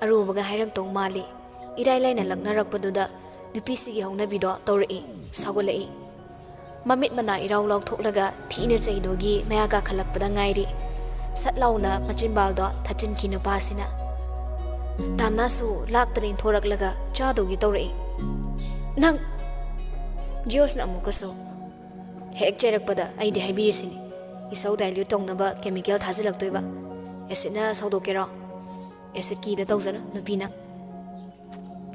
ꯑꯔꯨꯕꯒ ꯍꯥꯏꯔꯛꯇꯧ ꯃꯥꯜꯂꯤ ꯏꯔꯥꯏ ꯂꯥꯏꯅ ꯂꯛꯅꯔꯛꯄꯗꯨꯗ ꯅꯨꯄꯤꯁꯤꯒꯤ ꯍꯧꯅꯕꯤꯗꯣ ꯇꯧꯔꯛꯏ ꯁꯥꯎꯒꯠꯂꯛꯏ ꯃꯃꯤꯠ ꯃꯅꯥ ꯏꯔꯥꯎ ꯂꯥꯎꯊꯣꯛꯂꯒ ꯊꯤꯅ ꯆꯩꯗꯨꯒꯤ ꯃꯌꯥ ꯀꯥꯈꯠꯂꯛꯄꯗ ꯉꯥꯏꯔꯤ ꯁꯠ ꯂꯥꯎꯅ ꯃꯆꯤꯟꯕꯥꯜꯗꯣ ꯊꯠꯆꯤꯟꯈꯤ ꯅꯨꯄꯥꯁꯤꯅ ꯇꯥꯝꯅꯥꯁꯨ ꯂꯥꯛꯇꯅ ꯏꯟꯊꯣꯔꯛꯂꯒ ꯆꯥꯗꯧꯒꯤ ꯇꯧꯔꯛꯏ ꯅꯪ ꯖꯤꯌꯣꯔꯁꯅ ꯑꯃꯨꯛꯀꯁꯨ ꯍꯦꯛ ꯆꯩꯔꯛꯄꯗ ꯑꯩꯗꯤ ꯍꯥꯏꯕꯤꯔꯤꯁꯤꯅꯤ ꯏꯁꯧ ꯗꯥꯏꯜꯌꯨꯠ ꯇꯧꯅꯕ ꯀꯦꯃꯤꯀꯦꯜ ꯊꯥꯖꯤꯜꯂꯛꯇꯣꯏꯕ ꯑꯦꯁꯤꯠꯅ ꯁꯧꯗꯣꯛꯀꯦꯔꯣ ꯑꯦꯁꯤꯠ ꯀꯤꯗ ꯇꯧꯖꯅꯨ ꯅꯨꯄꯤꯅ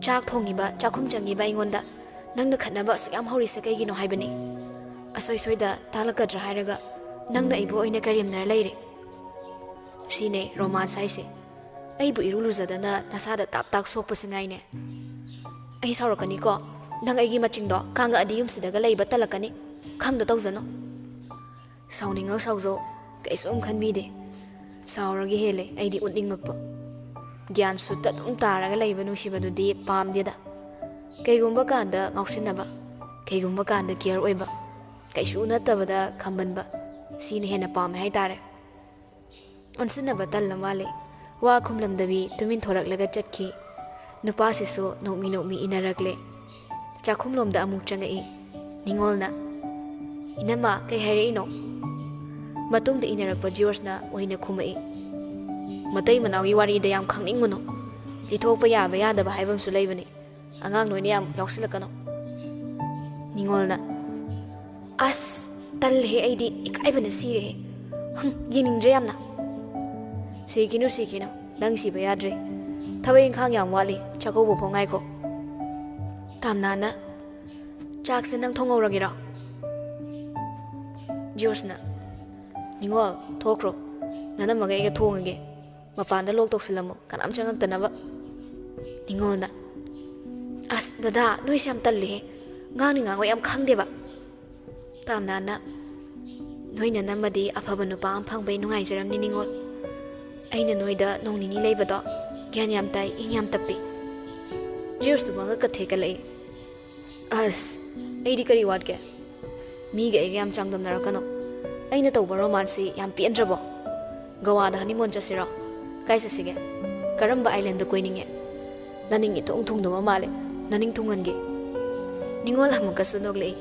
ꯆꯥꯛ ꯊꯣꯡꯉꯤꯕ ꯆꯥꯛꯈꯨꯝ ꯆꯪꯉꯤꯕ ꯑꯩꯉꯣꯟꯗ ꯅꯪꯅ ꯈꯠꯅꯕ ꯑꯁꯨꯛ ꯌꯥꯝ ꯍꯧꯔꯤꯁꯦ ꯀꯩꯒꯤꯅꯣ ꯍꯥꯏꯕꯅꯤ ꯑꯁꯣꯏ ꯁꯣꯏꯗ ꯇꯥꯛꯂꯛꯀꯗ꯭ꯔꯥ ꯍꯥꯏꯔꯒ ꯅꯪꯅ ꯑꯩꯕꯨ ꯑꯣꯏꯅ ꯀꯔꯦꯝꯅꯔ ꯂꯩꯔꯦ ꯁꯤꯅꯦ ꯔꯣꯃꯥꯟꯁ ꯍꯥꯏꯁꯦ ꯑꯩꯕꯨ ꯏꯔꯨ ꯂꯨꯖꯗꯅ ꯅꯁꯥꯗ ꯇꯥꯞ ꯇꯥꯛ ꯁꯣꯛꯄꯁꯤ ꯉꯥꯏꯅꯦ ꯑꯩ ꯁꯥꯎꯔꯛꯀꯅꯤꯀꯣ ꯅꯪ ꯑꯩꯒꯤ ꯃꯆꯤꯡꯗꯣ ꯀꯥꯡꯉꯛꯑꯗꯤ ꯌꯨꯝꯁꯤꯗꯒ ꯂꯩꯕ ꯇꯜꯂꯛꯀꯅꯤ ꯈꯪꯗ ꯇꯧꯖꯅꯨ ꯁꯥꯎꯅꯤꯡꯉ ꯁꯥꯎꯖꯧ ꯀꯩꯁꯨꯝ ꯈꯟꯕꯤꯗꯦ ꯁꯥꯎꯔꯒ ꯍꯦꯜꯂꯦ ꯑꯩꯗꯤ ꯎꯠꯅꯤꯡꯉꯛꯄ ꯒ꯭ꯌꯥꯟ ꯁꯨꯠꯇ ꯑꯗꯨꯝ ꯇꯥꯔꯒ ꯂꯩꯕ ꯅꯨꯡꯁꯤꯕꯗꯨꯗꯤ ꯄꯥꯝꯗꯦꯗ ꯀꯩꯒꯨꯝꯕ ꯀꯥꯟꯗ ꯉꯥꯎꯁꯤꯟꯅꯕ ꯀꯩꯒꯨꯝꯕ ꯀꯥꯟꯗ ꯀꯤꯌꯔ ꯑꯣꯏꯕ ꯀꯩꯁꯨ ꯅꯠꯇꯕꯗ ꯈꯝꯕꯟꯕ ꯁꯤꯅ ꯍꯦꯟꯅ ꯄꯥꯝꯃꯦ ꯍꯥꯏꯇꯥꯔꯦ ꯑꯣꯟꯁꯤꯟꯅꯕ ꯇꯜꯂ ꯃꯥꯜꯂꯤ ꯋꯥ ꯈꯨꯝꯂꯝꯗꯕꯤ ꯇꯨꯃꯤꯟ ꯊꯣꯔꯛꯂꯒ ꯆꯠꯈꯤ ꯅꯨꯄꯥꯁꯤꯁꯨ ꯅꯣꯛꯃꯤ ꯅꯣꯛꯃꯤ ꯏꯟꯅꯔꯛꯂꯦ ꯆꯥꯛꯈꯨꯝꯂꯣꯝꯗ ꯑꯃꯨꯛ ꯆꯪꯉꯛꯏ ꯅꯤꯡꯉꯣꯜꯅ ꯏꯅꯝꯃ ꯀꯩ ꯍꯥꯏꯔꯛꯏꯅꯣ ꯃꯇꯨꯡꯗ ꯏꯟꯅꯔꯛꯄ ꯖꯤꯌꯣꯔꯁꯅ ꯑꯣꯏꯅ ꯈꯨꯝꯃꯛꯏ ꯃꯇꯩ ꯃꯅꯥꯎꯒꯤ ꯋꯥꯔꯤꯗ ꯌꯥꯝ ꯈꯪꯅꯤꯡꯉꯨꯅꯨ ꯂꯤꯊꯣꯛꯄ ꯌꯥꯕ ꯌꯥꯗꯕ ꯍꯥꯏꯕ ꯑꯃꯁꯨ ꯂꯩꯕꯅꯤ ꯑꯉꯥꯡ ꯅꯣꯏꯅ ꯌꯥꯝ ꯌꯥꯎꯁꯤꯜꯂꯛꯀꯅꯨ ꯅꯤꯡꯉꯣꯜꯅ ꯑꯁ ꯇꯜꯂꯦꯍꯦ ꯑꯩꯗꯤ ꯏꯀꯥꯏꯕꯅ ꯁꯤꯔꯦꯍꯦ ꯌꯦꯡꯅꯤꯡꯗ꯭ꯔꯦ ꯌꯥꯝꯅ ꯁꯤꯈꯤꯅꯨ ꯁꯤꯈꯤꯅꯨ ꯅꯪ ꯁꯤꯕ ꯌꯥꯗ꯭ꯔꯦ ꯊꯕꯛ ꯏꯪꯈꯥꯡ ꯌꯥꯝ ꯋꯥꯠꯂꯤ ꯆꯥꯛꯀꯧꯕ ꯐꯥꯎ ꯉꯥꯏꯈꯣ ꯇꯥꯝꯅꯥꯅ ꯆꯥꯛꯁꯦ ꯅꯪ ꯊꯣꯡꯍꯧꯔꯒꯦꯔꯣ ꯖꯤꯌꯣꯔꯁꯅ ꯅꯤꯡꯉꯣꯜ ꯊꯣꯛꯈ꯭ꯔꯣ ꯅꯅꯝꯃꯒ ꯑꯩꯒ ꯊꯣꯡꯉꯒꯦ ꯃꯄꯥꯟꯗ ꯂꯣꯛ ꯇꯧꯁꯤꯜꯂꯝꯃꯨ ꯀꯅꯥꯝ ꯆꯪꯉꯛꯇꯅꯕ ꯅꯤꯡꯉꯣꯜꯅ ꯑꯁ ꯗꯗꯥ ꯅꯣꯏꯁꯦ ꯌꯥꯝ ꯇꯜꯂꯤꯍꯦ ꯉꯥꯡꯅꯤ ꯉꯥꯡꯉꯣ ꯌꯥꯝ ꯈꯪꯗꯦꯕ ꯇꯥꯝꯅꯥꯅ ꯅꯣꯏ ꯅꯅꯝꯃꯗꯤ ꯑꯐꯕ ꯅꯨꯄꯥ ꯑꯃ ꯐꯪꯕꯩ ꯅꯨꯡꯉꯥꯏꯖꯔꯝꯅꯤ ꯅꯤꯡꯉꯣꯜ ꯑꯩꯅ ꯅꯣꯏꯗ ꯅꯣꯡ ꯅꯤꯅꯤ ꯂꯩꯕꯗꯣ ꯒ꯭ꯌꯥꯟ ꯌꯥꯝ ꯇꯥꯏ ꯏꯪ ꯌꯥꯝ ꯇꯞꯄꯤ ꯖꯤꯌꯣꯔꯁꯁꯨ ꯃꯉꯛꯀ ꯊꯦꯛꯀꯠꯂꯛꯏ ꯑꯁ ꯑꯩꯗꯤ ꯀꯔꯤ ꯋꯥꯠꯀꯦ ꯃꯤꯒ ꯑꯩꯒ ꯌꯥꯝ ꯆꯥꯡꯗꯝꯅꯔꯛꯀꯅꯣ ꯑꯩꯅ ꯇꯧꯕ ꯔꯣꯃꯥꯟꯁꯁꯤ ꯌꯥꯝ ꯄꯦꯟꯗ꯭ꯔꯕꯣ ꯒꯋꯥꯗ ꯍꯅꯤꯃꯣꯟ ꯆꯠꯁꯤꯔꯣ ꯀꯥꯏ ꯆꯠꯁꯤꯒꯦ ꯀꯔꯝꯕ ꯑꯥꯏꯂꯦꯟꯗ ꯀꯣꯏꯅꯤꯡꯉꯦ ꯅꯅꯤꯡ ꯏꯊꯨꯡ ꯊꯨꯡꯗꯕ ꯃꯥꯜꯂꯦ ꯅꯅꯤꯡ ꯊꯨꯡꯍꯟꯒꯦ ꯅꯤꯡꯉꯣꯜ ꯑꯃꯨꯛꯀꯁꯨ ꯅꯣꯛꯂꯛꯏ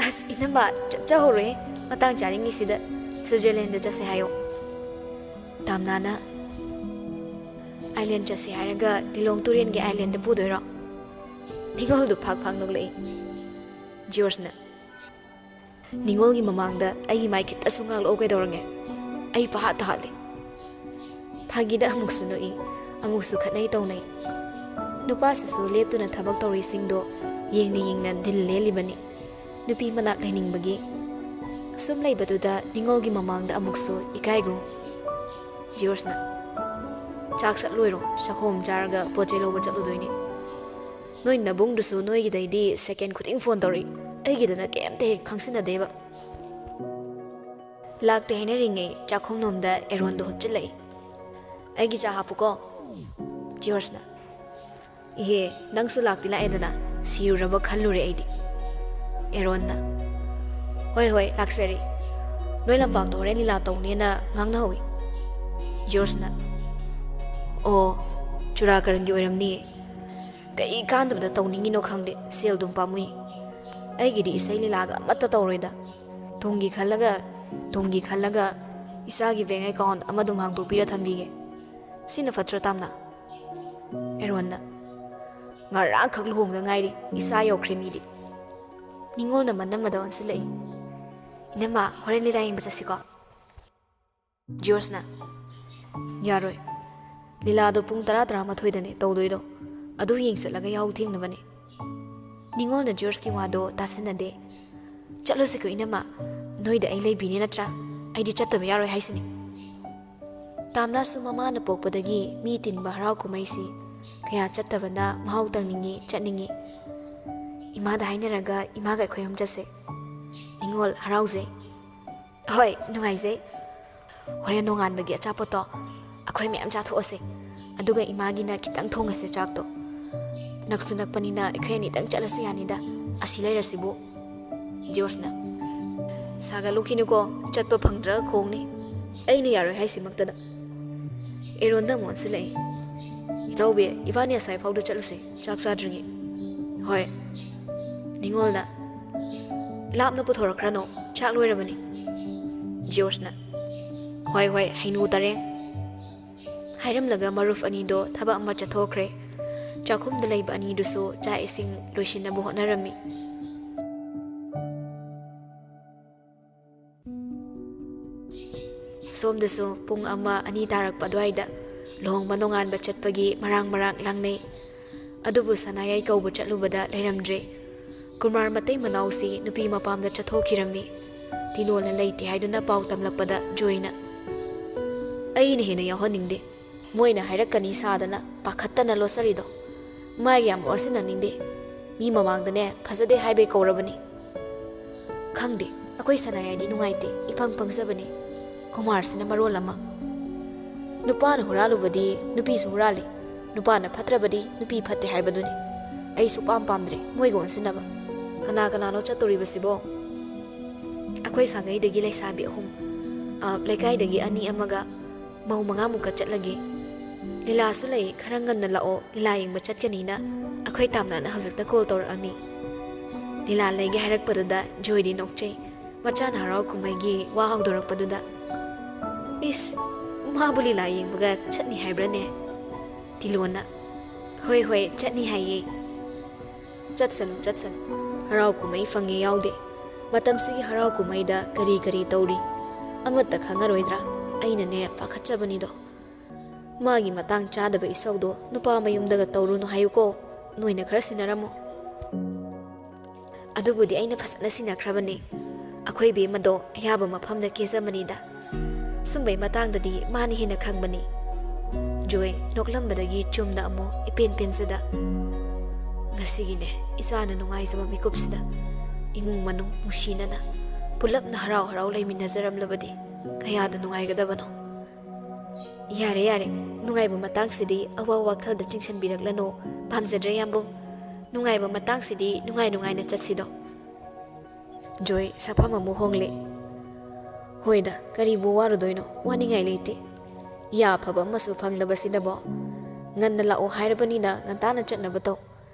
ꯑꯁ ꯏꯅꯝꯕ ꯆꯠꯆꯍꯧꯔꯣꯍꯦ ꯃꯇꯥꯡ ꯆꯥꯔꯤꯉꯩꯁꯤꯗ ꯁ꯭ꯋꯤꯖꯔꯂꯦꯟꯗ ꯆꯠꯁꯦ ꯍꯥꯏꯌꯣ ꯇꯥꯝꯅꯥꯅ ꯑꯥꯏꯂꯦꯟ ꯆꯠꯁꯦ ꯍꯥꯏꯔꯒ ꯂꯤꯂꯣꯡ ꯇꯨꯔꯦꯟꯒꯤ ꯑꯥꯏꯂꯦꯟꯗ ꯄꯨꯗꯣꯏꯔꯣ ꯅꯤꯡꯉꯣꯜꯗꯨ ꯐꯥꯛ ꯐꯥꯛ ꯅꯣꯛꯂꯛꯏ ꯖꯤꯌꯣꯔꯁꯅ ꯅꯤꯡꯉꯣꯜꯒꯤ ꯃꯃꯥꯡꯗ ꯑꯩꯒꯤ ꯃꯥꯏ ꯈꯤꯇꯁꯨ ꯉꯥꯛꯂꯛꯑꯣ ꯀꯩꯗꯧꯔꯒꯦ ꯑꯩ ꯄꯍꯥꯠ ꯇꯍꯥꯠꯂꯤ ꯐꯥꯒꯤꯗ ꯑꯃꯨꯛꯁꯨ ꯅꯣꯛꯏ ꯑꯃꯨꯛꯁꯨ ꯈꯠꯅꯩ ꯇꯧꯅꯩ ꯅꯨꯄꯥꯁꯤꯁꯨ ꯂꯦꯞꯇꯨꯅ ꯊꯕꯛ ꯇꯧꯔꯤꯁꯤꯡꯗꯣ ꯌꯦꯡꯅ ꯌꯦꯡꯅ ꯗꯤꯜ ꯂꯦꯜꯂꯤꯕꯅꯤ ꯅꯨꯄꯤ ꯃꯅꯥꯛ ꯂꯩꯅꯤꯡꯕꯒꯤ ꯁꯨꯝ ꯂꯩꯕꯗꯨꯗ ꯅꯤꯡꯉꯣꯜꯒꯤ ꯃꯃꯥꯡꯗ ꯑꯃꯨꯛꯁꯨ ꯏꯀꯥꯏꯒꯨꯝ ꯖꯤꯌꯣꯔꯁꯅ ꯆꯥꯛ ꯆꯠꯂꯣꯏꯔꯣ ꯆꯥꯛꯈꯣꯝ ꯆꯥꯔꯒ ꯄꯣꯠ ꯆꯩ ꯂꯧꯕ ꯆꯠꯂꯨꯗꯣꯏꯅꯤ ꯅꯣꯏ ꯅꯕꯨꯡꯗꯨꯁꯨ ꯅꯣꯏꯒꯤꯗꯩꯗꯤ ꯁꯦꯀꯦꯟ ꯈꯨꯗꯤꯡ ꯐꯣꯟ ꯇꯧꯔꯛꯏ ꯑꯩꯒꯤꯗꯅ ꯀꯩꯝꯇ ꯍꯦꯛ ꯈꯪꯁꯤꯟꯅꯗꯦꯕ ꯂꯥꯛꯇꯦ ꯍꯥꯏꯅꯔꯤꯉꯩ ꯆꯥꯛꯈꯨꯝꯂꯣꯝꯗ ꯑꯦꯔꯣꯟꯗꯣ ꯍꯨꯞꯆꯤꯜꯂꯛꯏ ꯑꯩꯒꯤ ꯆꯥ ꯍꯥꯞꯄꯨꯀꯣ ꯖꯤꯌꯣꯔꯁꯅ ꯏꯍꯦ ꯅꯪꯁꯨ ꯂꯥꯛꯇꯤ ꯂꯥꯛꯑꯦꯗꯅ ꯁꯤꯔꯨꯔꯕ ꯈꯜꯂꯨꯔꯦ ꯑꯩꯗꯤ ꯑꯦꯔꯣꯟꯅ ꯍꯣꯏ ꯍꯣꯏ ꯂꯥꯛꯆꯔꯤ ꯅꯣꯏ ꯂꯝꯄꯥꯛꯇ ꯍꯣꯔꯦꯟ ꯂꯤꯂꯥ ꯇꯧꯅꯦꯅ ꯉꯥꯡꯅꯍꯧꯏ ꯖꯤꯌꯣꯔꯁꯅ ꯑꯣ ꯆꯨꯔꯥꯀꯔꯟꯒꯤ ꯑꯣꯏꯔꯝꯅꯤꯌꯦ ꯀꯩ ꯀꯥꯟꯗꯕꯗ ꯇꯧꯅꯤꯡꯉꯤꯅꯣ ꯈꯪꯗꯦ ꯁꯦꯜ ꯑꯗꯨꯝ ꯄꯥꯝꯃꯨꯏ ꯑꯩꯒꯤꯗꯤ ꯏꯁꯩ ꯂꯤꯂꯥꯒ ꯑꯃꯠꯇ ꯇꯧꯔꯣꯏꯗ ꯇꯨꯡꯒꯤ ꯈꯜꯂꯒ ꯏꯆꯥꯒꯤ ꯕꯦꯡ ꯑꯦꯀꯥꯎꯟꯠ ꯑꯃꯗꯨꯝ ꯍꯥꯡꯗꯣꯛꯄꯤꯔ ꯊꯝꯕꯤꯒꯦ ꯁꯤꯅ ꯐꯠꯇ꯭ꯔ ꯇꯥꯝꯅ ꯑꯦꯔꯣꯟꯅ ꯉꯔꯥꯡꯈꯛ ꯂꯨꯍꯣꯡꯗ ꯉꯥꯏꯔꯤ ꯏꯆꯥ ꯌꯧꯈ꯭ꯔꯦ ꯃꯤꯗꯤ ꯅꯤꯡꯉꯣꯜꯅ ꯃꯅꯝꯃꯗ ꯑꯣꯟꯁꯤꯜꯂꯛꯏ ꯏꯅꯝꯃ ꯍꯣꯔꯦꯟ ꯂꯤꯂꯥ ꯌꯦꯡꯕ ꯆꯠꯁꯤꯀꯣ ꯖꯤꯌꯣꯔꯁꯅ ꯌꯥꯔꯣꯏ ꯂꯤꯂꯥꯗꯣ ꯄꯨꯡ 10-11ꯗꯅꯦ ꯇꯧꯗꯣꯏꯗꯣ ꯑꯗꯨ ꯌꯦꯡ ꯆꯠꯂꯒ ꯌꯥꯍꯧ ꯊꯦꯡꯅꯕꯅꯦ ꯅꯤꯡꯉꯣꯜꯅ ꯖꯤꯌꯣꯔꯁꯀꯤ ꯋꯥꯗꯣ ꯇꯥꯁꯤꯟꯅꯗꯦ ꯆꯠꯂꯨꯁꯤꯀꯣ ꯏꯅꯝꯃ ꯅꯣꯏꯗ ꯑꯩ ꯂꯩꯕꯤꯅꯤ ꯅꯠꯇ꯭ꯔꯥ ꯑꯩꯗꯤ ꯆꯠꯇꯕ ꯌꯥꯔꯣꯏ ꯍꯥꯏꯁꯤꯅꯤ ꯇꯥꯝꯅꯥꯁꯨ ꯃꯃꯥꯅ ꯄꯣꯛꯄꯗꯒꯤ ꯃꯤ ꯇꯤꯟꯕ ꯍꯔꯥꯎ ꯀꯨꯝꯍꯩꯁꯤ ꯀꯌꯥ ꯆꯠꯇꯕꯅ ꯃꯍꯥꯎ ꯇꯪꯅꯤꯡꯉꯤ ꯆꯠꯅꯤꯡꯉꯤ ꯏꯃꯥꯗ ꯍꯥꯏꯅꯔꯒ ꯏꯃꯥꯒ ꯑꯩꯈꯣꯏ ꯑꯍꯨꯝ ꯆꯠꯁꯦ ꯅꯤꯡꯉꯣꯜ ꯍꯔꯥꯎꯖꯩ ꯍꯣꯏ ꯅꯨꯡꯉꯥꯏꯖꯩ ꯍꯣꯔꯦꯟ ꯅꯣꯡꯉꯥꯟꯕꯒꯤ ꯑꯆꯥꯄꯣꯠꯇꯣ ꯑꯩꯈꯣꯏ ꯃꯌꯥꯝ ꯆꯥꯊꯣꯛꯑꯁꯦ ꯑꯗꯨꯒ ꯏꯃꯥꯒꯤꯅ ꯈꯤꯇꯪ ꯊꯣꯡꯉꯁꯦ ꯆꯥꯛꯇꯣ ꯅꯛꯁꯨ ꯅꯛꯄꯅꯤꯅ ꯑꯩꯈꯣꯏ ꯑꯅꯤꯇꯪ ꯆꯠꯂꯁꯨ ꯌꯥꯅꯤꯗ ꯑꯁꯤ ꯂꯩꯔꯁꯤꯕꯨ ꯖꯤꯌꯣꯔꯁꯅ ꯁꯥꯒꯠꯂꯨꯈꯤꯅꯨꯀꯣ ꯆꯠꯄ ꯐꯪꯗ꯭ꯔꯒ ꯈꯣꯡꯅꯤ ꯑꯩꯅ ꯌꯥꯔꯣꯏ ꯍꯥꯏꯁꯤꯃꯛꯇꯗ ꯑꯦꯔꯣꯟꯗ ꯑꯃꯨꯛ ꯑꯣꯟꯁꯤꯜꯂꯛꯏ ꯏꯇꯧꯕꯤ ꯏꯕꯥꯅꯤ ꯑꯁꯥꯏ ꯐꯥꯎꯗ ꯆꯠꯂꯨꯁꯦ ꯆꯥꯛ ꯆꯥꯗ꯭ꯔꯤꯉꯩ ꯍꯣꯏ ꯅꯤꯡꯉꯣꯜꯅ ꯂꯥꯞꯅ ꯄꯨꯊꯣꯔꯛꯈ꯭ꯔꯅꯣ ꯆꯥꯛ ꯂꯣꯏꯔꯕꯅꯤ ꯖꯣꯔꯖꯅ ꯍꯣꯏ ꯍꯣꯏ ꯍꯩꯅꯨ ꯇꯔꯦꯡ ꯍꯥꯏꯔꯝꯂꯒ ꯃꯔꯨꯞ ꯑꯅꯤꯗꯣ ꯊꯕꯛ ꯑꯃ ꯆꯠꯊꯣꯛꯈ꯭ꯔꯦ ꯆꯥꯛꯈꯨꯝꯗ ꯂꯩꯕ ꯑꯅꯤꯗꯨꯁꯨ ꯆꯥꯛ ꯏꯁꯤꯡ ꯂꯣꯏꯁꯤꯟꯅꯕ ꯍꯣꯠꯅꯔꯝꯃꯤ ꯁꯣꯝꯗꯁꯨ ꯄꯨꯡ 1-2 ꯇꯥꯔꯛꯄ ꯑꯗꯨꯋꯥꯏꯗ ꯂꯨꯍꯣꯡꯕ ꯅꯣꯡꯉꯥꯟꯕ ꯆꯠꯄꯒꯤ ꯃꯔꯥꯡ ꯂꯥꯡꯅꯩ ꯑꯗꯨꯕꯨ ꯁꯅꯥꯌꯥꯏ ꯀꯧꯕ ꯆꯠꯂꯨꯕꯗ ꯂꯩꯔꯝꯗ꯭ꯔꯦ ꯀꯨꯃꯥꯔ ꯃꯇꯩ ꯃꯅꯥꯎꯁꯤ ꯅꯨꯄꯤ ꯃꯄꯥꯝꯗ ꯆꯠꯊꯣꯛꯈꯤꯔꯝꯃꯤ ꯇꯤꯅꯣꯜꯅ ꯂꯩꯇꯦ ꯍꯥꯏꯗꯨꯅ ꯄꯥꯎ ꯇꯝꯂꯛꯄꯗ ꯖꯣꯏꯅ ꯑꯩꯅ ꯍꯦꯟꯅ ꯌꯥꯎꯍꯟꯅꯤꯡꯗꯦ ꯃꯣꯏꯅ ꯍꯥꯏꯔꯛꯀꯅꯤ ꯁꯥꯗꯅ ꯄꯥꯈꯠꯇꯅ ꯂꯣꯠꯆꯔꯤꯗꯣ ꯃꯥꯒꯤ ꯌꯥꯝ ꯑꯣꯟꯁꯤꯟꯅꯅꯤꯡꯗꯦ ꯃꯤ ꯃꯃꯥꯡꯗꯅꯦ ꯐꯖꯗꯦ ꯍꯥꯏꯕꯩ ꯀꯧꯔꯕꯅꯤ ꯈꯪꯗꯦ ꯑꯩꯈꯣꯏ ꯁꯅꯥꯌꯥꯏꯗꯤ ꯅꯨꯡꯉꯥꯏꯇꯦ ꯏꯄꯪ ꯄꯪꯖꯕꯅꯤ ꯀꯨꯃꯥꯔꯁꯤꯅ ꯃꯔꯣꯜ ꯑꯃ ꯅꯨꯄꯥꯅ ꯍꯨꯔꯥꯜꯂꯨꯕꯗꯤ ꯅꯨꯄꯤꯁꯨ ꯍꯨꯔꯥꯜꯂꯤ ꯅꯨꯄꯥꯅ ꯐꯠꯇ꯭ꯔꯕꯗꯤ ꯅꯨꯄꯤ ꯐꯠꯇꯦ ꯍꯥꯏꯕꯗꯨꯅꯤ ꯑꯩ ꯁꯨꯛꯄꯥꯝ ꯄꯥꯝꯗ꯭ꯔꯦ ꯃꯣꯏꯒ ꯑꯣꯟꯁꯤꯟꯅꯕ ꯀꯅꯥꯅꯣ ꯆꯠꯇꯣꯔꯤꯕꯁꯤꯕꯣ ꯑꯩꯈꯣꯏ ꯁꯥꯒꯩꯗꯒꯤ ꯂꯩꯁꯥꯕꯤ 3 ꯂꯩꯀꯥꯏꯗꯒꯤ 2 ꯑꯃꯒ ꯃꯧ 5 ꯆꯠꯂꯒꯦ ꯂꯤꯂꯥꯁꯨ ꯂꯩ ꯈꯔ ꯉꯟꯅ ꯂꯥꯛꯑꯣ ꯂꯤꯂꯥ ꯌꯦꯡꯕ ꯆꯠꯀꯅꯤꯅ ꯑꯩꯈꯣꯏ ꯇꯥꯝꯅꯥꯅ ꯍꯧꯖꯤꯛꯇ ꯀꯣꯜ ꯇꯧꯔꯛꯑꯝꯃꯤ ꯂꯤꯂꯥ ꯂꯩꯒꯦ ꯍꯥꯏꯔꯛꯄꯗꯨꯗ ꯖꯣꯏꯗꯤ ꯅꯣꯛꯆꯩ ꯃꯆꯥꯅ ꯍꯔꯥꯎ ꯀꯨꯝꯍꯩꯒꯤ ꯋꯥ ꯍꯧꯗꯣꯔꯛꯄꯗꯨꯗ ꯏꯁ ꯃꯥꯕꯨ ꯂꯤꯂꯥ ꯌꯦꯡꯕꯒ ꯆꯠꯅꯤ ꯍꯥꯏꯕ꯭ꯔꯅꯦ ꯇꯤꯂꯣꯟꯅ ꯍꯣꯏ ꯆꯠꯅꯤ ꯍꯥꯏꯌꯦ ꯆꯠꯁꯅꯨ ꯍꯔꯥꯎ ꯀꯨꯝꯍꯩ ꯐꯪꯉꯦ ꯌꯥꯎꯗꯦ ꯃꯇꯝꯁꯤꯒꯤ ꯍꯔꯥꯎ ꯀꯨꯝꯍꯩꯗ ꯀꯔꯤ ꯇꯧꯔꯤ ꯑꯃꯠꯇ ꯈꯪꯉꯔꯣꯏꯗ꯭ꯔꯥ ꯑꯩꯅꯅꯦ ꯄꯥꯈꯠꯆꯕꯅꯤꯗꯣ ꯃꯥꯒꯤ ꯃꯇꯥꯡ ꯆꯥꯗꯕ ꯏꯁꯧꯗꯣ ꯅꯨꯄꯥ ꯃꯌꯨꯝꯗꯒ ꯇꯧꯔꯨꯅꯨ ꯍꯥꯏꯌꯨꯀꯣ ꯅꯣꯏꯅ ꯈꯔ ꯁꯤꯟꯅꯔꯝꯃꯣ ꯑꯗꯨꯕꯨꯗꯤ ꯑꯩꯅ ꯐꯖꯅ ꯁꯤꯟꯅꯈ꯭ꯔꯕꯅꯤ ꯑꯩꯈꯣꯏ ꯕꯦꯝꯃꯗꯣ ꯑꯌꯥꯕ ꯃꯐꯝꯗ ꯀꯦꯖꯕꯅꯤꯗ ꯁꯨꯝꯕꯩ ꯃꯇꯥꯡꯗꯗꯤ ꯃꯥꯅ ꯍꯦꯟꯅ ꯈꯪꯕꯅꯤ ꯖꯣꯏ ꯅꯣꯛꯂꯝꯕꯗꯒꯤ ꯆꯨꯝꯅ ꯑꯃꯨꯛ ꯏꯄꯦꯟ ꯄꯦꯟꯖꯗ ꯉꯁꯤꯒꯤꯅꯦ ꯏꯆꯥꯅ ꯅꯨꯡꯉꯥꯏꯖꯕ ꯃꯤꯀꯨꯞꯁꯤꯗ ꯏꯃꯨꯡ ꯃꯅꯨꯡ ꯅꯨꯡꯁꯤꯅꯅ ꯄꯨꯂꯞꯅ ꯍꯔꯥꯎ ꯂꯩꯃꯤꯟꯅꯖꯔꯝꯂꯕꯗꯤ ꯀꯌꯥꯗ ꯅꯨꯡꯉꯥꯏꯒꯗꯕꯅꯣ ꯌꯥꯔꯦ ꯅꯨꯡꯉꯥꯏꯕ ꯃꯇꯥꯡꯁꯤꯗꯤ ꯑꯋꯥ ꯋꯥꯈꯜꯗ ꯆꯤꯡꯁꯤꯟꯕꯤꯔꯛꯂꯅꯣ ꯄꯥꯝꯖꯗ꯭ꯔꯦ ꯌꯥꯝꯕꯨꯡ ꯅꯨꯡꯉꯥꯏꯕ ꯃꯇꯥꯡꯁꯤꯗꯤ ꯅꯨꯡꯉꯥꯏꯅ ꯆꯠꯁꯤꯗꯣ ꯖꯣꯏ ꯁꯥꯐꯝ ꯑꯃꯨꯛ ꯍꯣꯡꯂꯦ ꯍꯣꯏꯗ ꯀꯔꯤꯕꯨ ꯋꯥꯔꯨꯗꯣꯏꯅꯣ ꯋꯥꯅꯤꯡꯉꯥꯏ ꯂꯩꯇꯦ ꯌꯥꯐꯕ ꯑꯃꯁꯨ ꯐꯪꯂꯕꯁꯤꯗꯕꯣ ꯉꯟꯅ ꯂꯥꯛꯑꯣ ꯍꯥꯏꯔꯕꯅꯤꯅ ꯉꯟꯇꯥꯅ ꯆꯠꯅꯕ ꯇꯧ